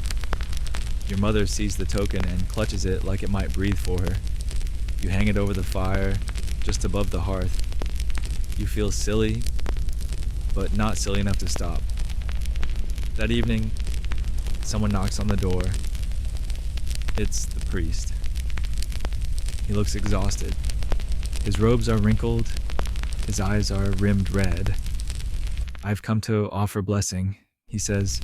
Your mother sees the token and clutches it like it might breathe for her. You hang it over the fire, just above the hearth. You feel silly, but not silly enough to stop. That evening, someone knocks on the door. It's the priest. He looks exhausted. His robes are wrinkled, his eyes are rimmed red. "I've come to offer blessing," he says.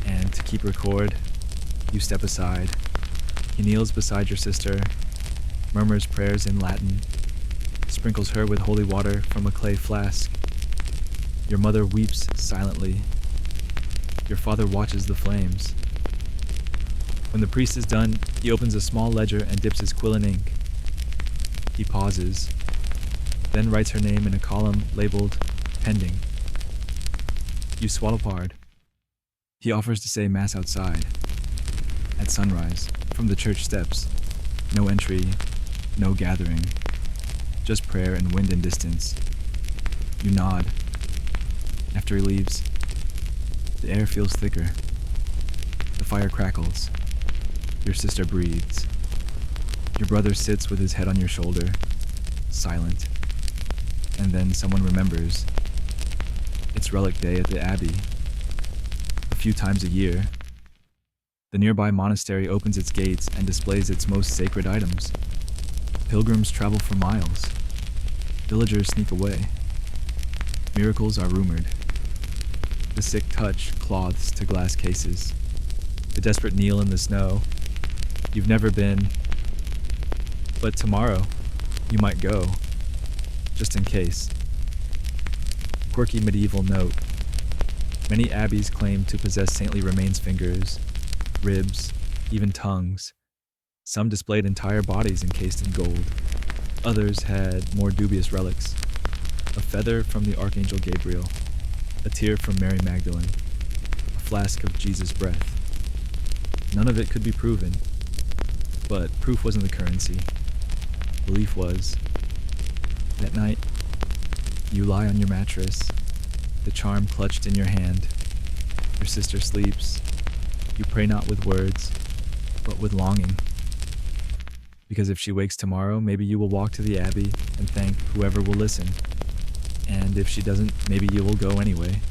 And to keep record, you step aside. He kneels beside your sister, murmurs prayers in Latin, sprinkles her with holy water from a clay flask. Your mother weeps silently. Your father watches the flames. When the priest is done, he opens a small ledger and dips his quill in ink. He pauses, then writes her name in a column labeled pending. You swallow hard. He offers to say mass outside. At sunrise, from the church steps. No entry, no gathering. Just prayer and wind and distance. You nod. After he leaves, the air feels thicker. The fire crackles. Your sister breathes. Your brother sits with his head on your shoulder, silent. And then someone remembers. It's Relic Day at the Abbey. A few times a year, the nearby monastery opens its gates and displays its most sacred items. Pilgrims travel for miles. Villagers sneak away. Miracles are rumored. The sick touch cloths to glass cases. The desperate kneel in the snow. You've never been, but tomorrow you might go, just in case. Quirky medieval note. Many abbeys claim to possess saintly remains fingers, ribs, even tongues. Some displayed entire bodies encased in gold. Others had more dubious relics. A feather from the Archangel Gabriel, a tear from Mary Magdalene, a flask of Jesus' breath. None of it could be proven, but proof wasn't the currency. Belief was. That night, you lie on your mattress, the charm clutched in your hand. Your sister sleeps. You pray not with words, but with longing. Because if she wakes tomorrow, maybe you will walk to the abbey and thank whoever will listen. And if she doesn't, maybe you will go anyway.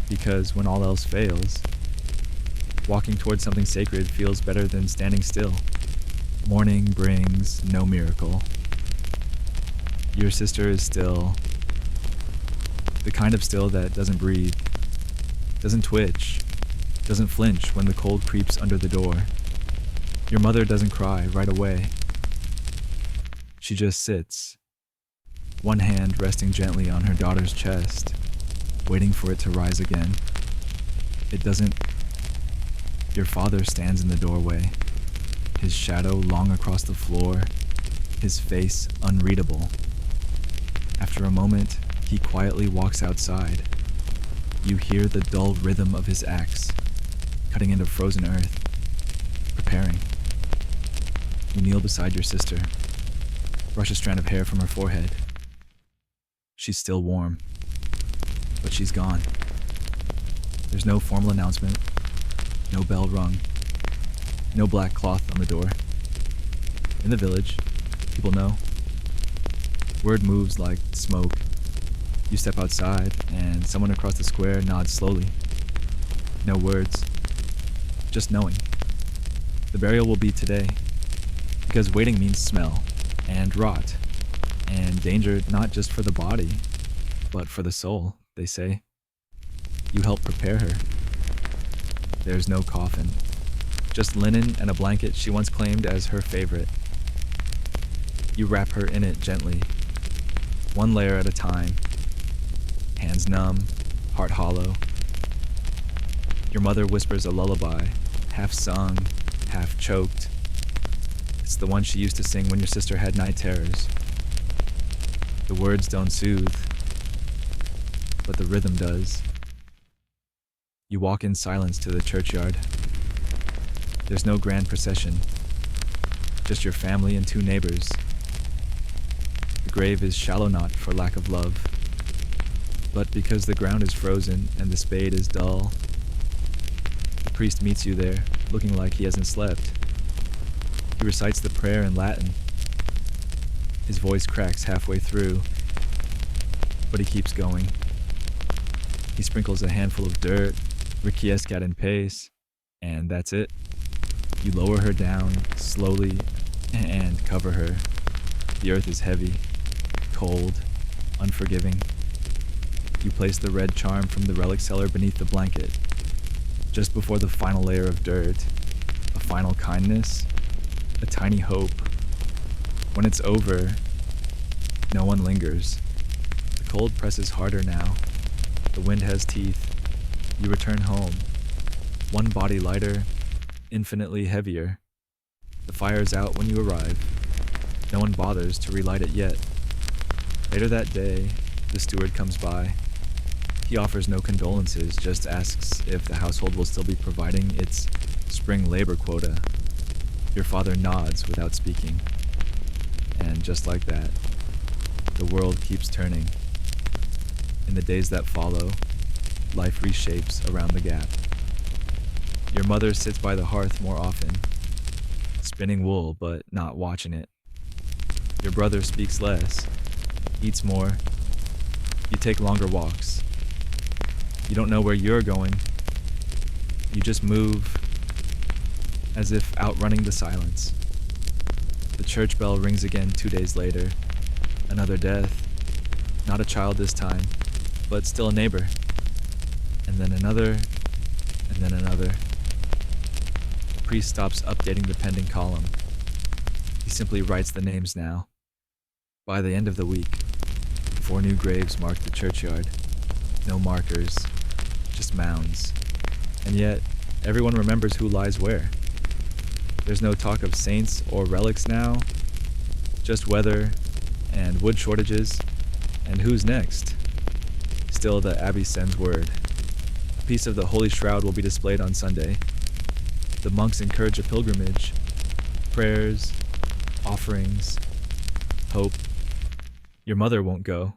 Because when all else fails, walking towards something sacred feels better than standing still. Morning brings no miracle. Your sister is still. The kind of still that doesn't breathe, doesn't twitch, doesn't flinch when the cold creeps under the door. Your mother doesn't cry right away. She just sits, one hand resting gently on her daughter's chest, waiting for it to rise again. It doesn't. Your father stands in the doorway, his shadow long across the floor, his face unreadable. After a moment, he quietly walks outside. You hear the dull rhythm of his axe, cutting into frozen earth, preparing. You kneel beside your sister, brush a strand of hair from her forehead. She's still warm, but she's gone. There's no formal announcement, no bell rung, no black cloth on the door. In the village, people know. Word moves like smoke. You step outside, and someone across the square nods slowly. No words, just knowing. The burial will be today, because waiting means smell, and rot, and danger not just for the body, but for the soul, they say. You help prepare her. There's no coffin, just linen and a blanket she once claimed as her favorite. You wrap her in it gently, one layer at a time, hands numb, heart hollow. Your mother whispers a lullaby, half sung, half choked. It's the one she used to sing when your sister had night terrors. The words don't soothe, but the rhythm does. You walk in silence to the churchyard. There's no grand procession, just your family and two neighbors. The grave is shallow not for lack of love, but because the ground is frozen and the spade is dull. The priest meets you there, looking like he hasn't slept. He recites the prayer in Latin. His voice cracks halfway through, but he keeps going. He sprinkles a handful of dirt, requiescat in pace, and that's it. You lower her down, slowly, and cover her. The earth is heavy, cold, unforgiving. You place the red charm from the relic cellar beneath the blanket. Just before the final layer of dirt, a final kindness, a tiny hope. When it's over, no one lingers. The cold presses harder now. The wind has teeth. You return home. One body lighter, infinitely heavier. The fire's out when you arrive. No one bothers to relight it yet. Later that day, the steward comes by. He offers no condolences, just asks if the household will still be providing its spring labor quota. Your father nods without speaking. And just like that, the world keeps turning. In the days that follow, life reshapes around the gap. Your mother sits by the hearth more often, spinning wool but not watching it. Your brother speaks less, eats more. You take longer walks. You don't know where you're going. You just move, as if outrunning the silence. The church bell rings again 2 days later. Another death. Not a child this time, but still a neighbor. And then another, and then another. The priest stops updating the pending column. He simply writes the names now. By the end of the week, 4 new graves mark the churchyard. No markers, just mounds. And yet, everyone remembers who lies where. There's no talk of saints or relics now, just weather and wood shortages, and who's next? Still, the abbey sends word. A piece of the Holy Shroud will be displayed on Sunday. The monks encourage a pilgrimage, prayers, offerings, hope. Your mother won't go.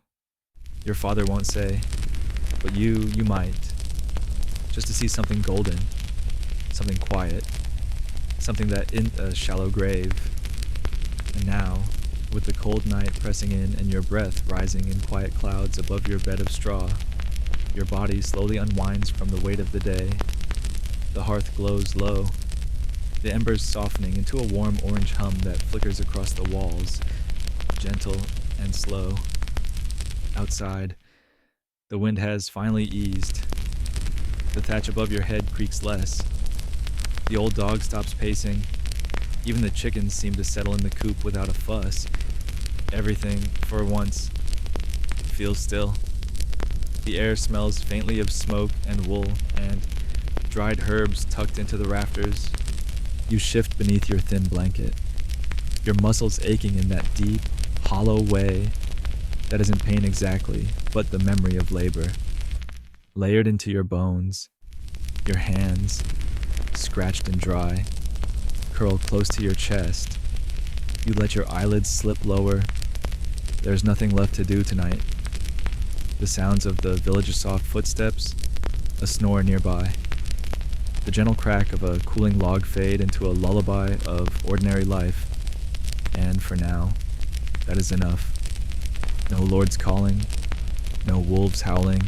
Your father won't say, but you might. Just to see something golden, something quiet, something that isn't a shallow grave. And now, with the cold night pressing in and your breath rising in quiet clouds above your bed of straw, your body slowly unwinds from the weight of the day. The hearth glows low, the embers softening into a warm orange hum that flickers across the walls, gentle and slow. Outside, the wind has finally eased. The thatch above your head creaks less. The old dog stops pacing. Even the chickens seem to settle in the coop without a fuss. Everything, for once, feels still. The air smells faintly of smoke and wool and dried herbs tucked into the rafters. You shift beneath your thin blanket, your muscles aching in that deep, hollow way that isn't pain exactly, but the memory of labor. Layered into your bones, your hands, scratched and dry, curl close to your chest. You let your eyelids slip lower. There's nothing left to do tonight. The sounds of the village's soft footsteps, a snore nearby, the gentle crack of a cooling log fade into a lullaby of ordinary life. And for now, that is enough. No lords calling, no wolves howling,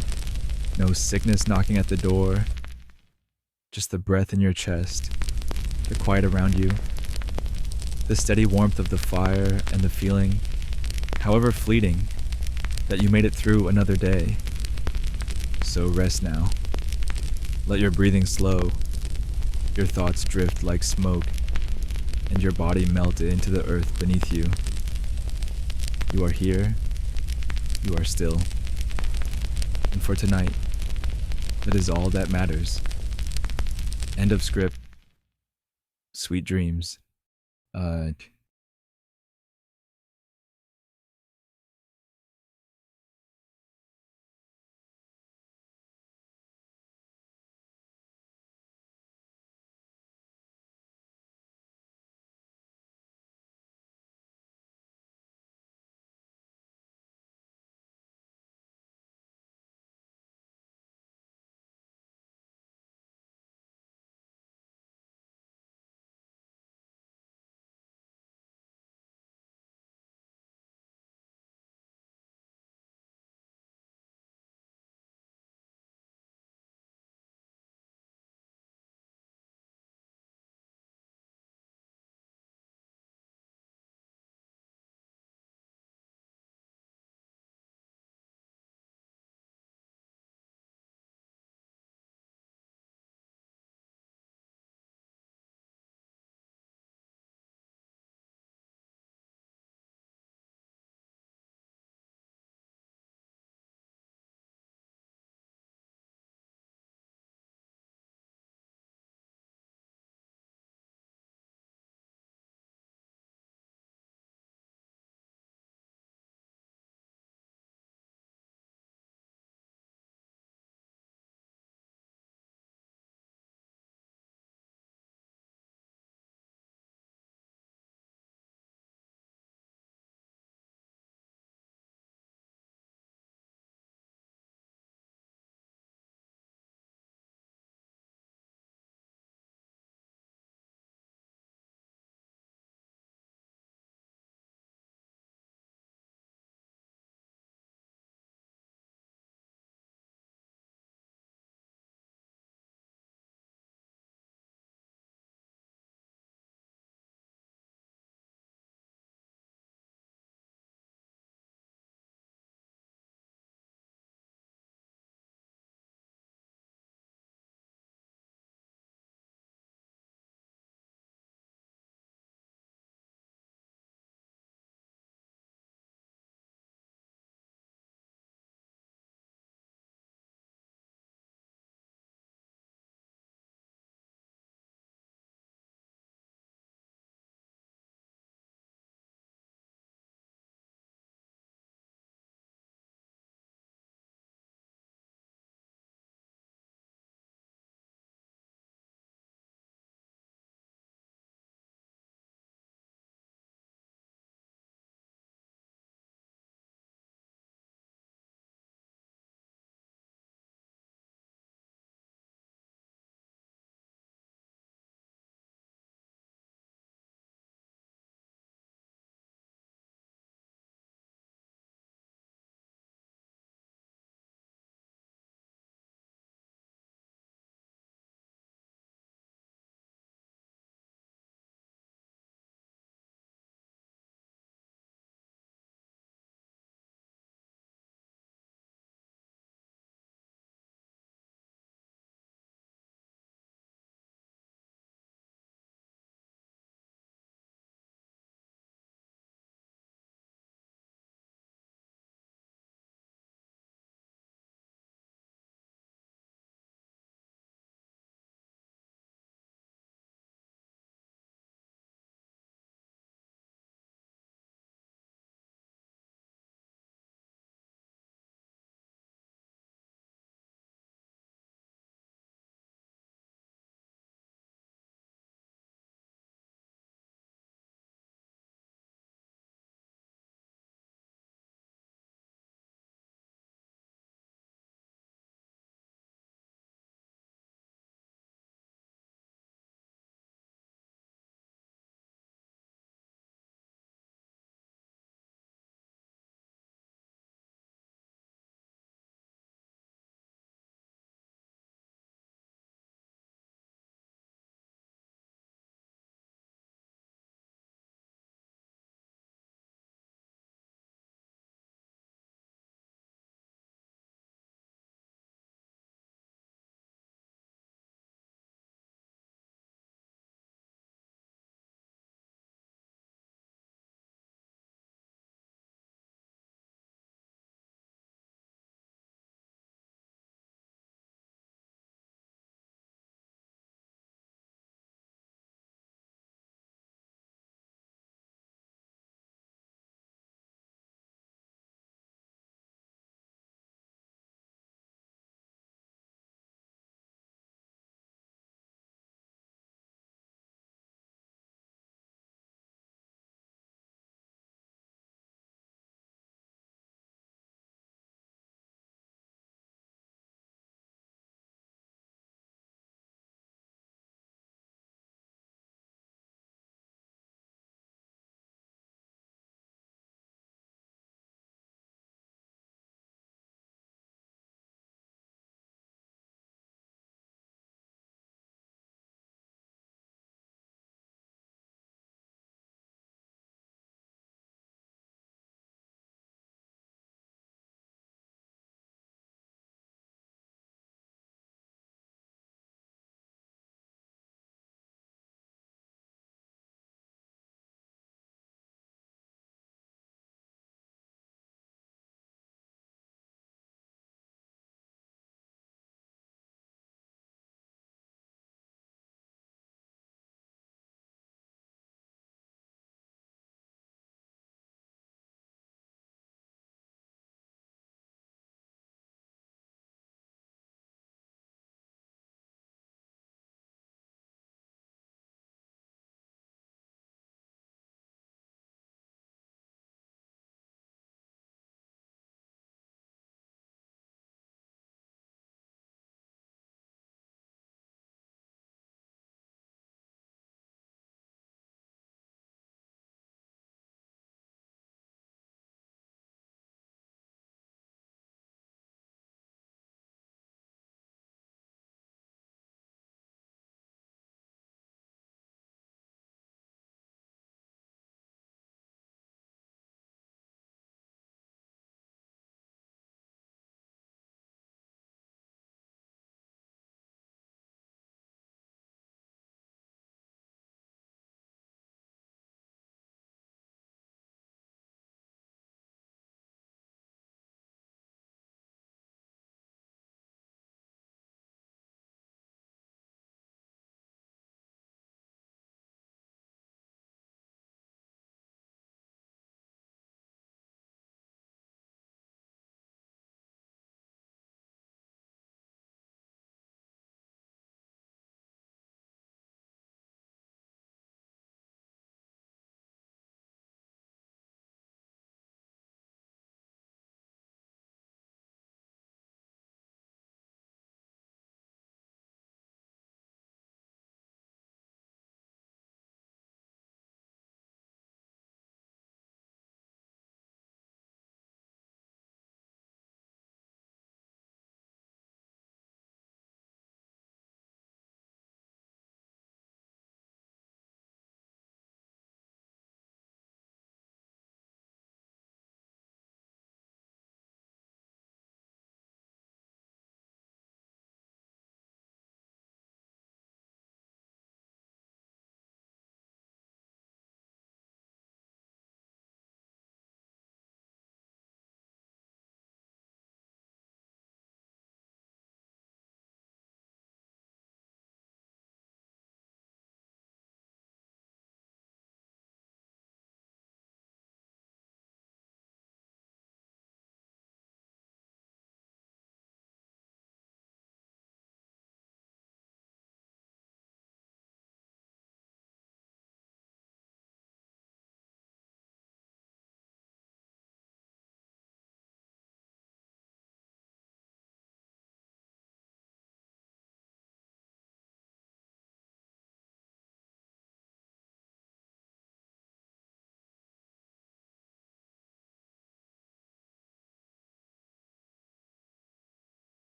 no sickness knocking at the door, just the breath in your chest, the quiet around you, the steady warmth of the fire and the feeling, however fleeting, that you made it through another day. So rest now. Let your breathing slow, your thoughts drift like smoke, and your body melt into the earth beneath you. You are here, you are still. And for tonight, that is all that matters. End of script. Sweet dreams.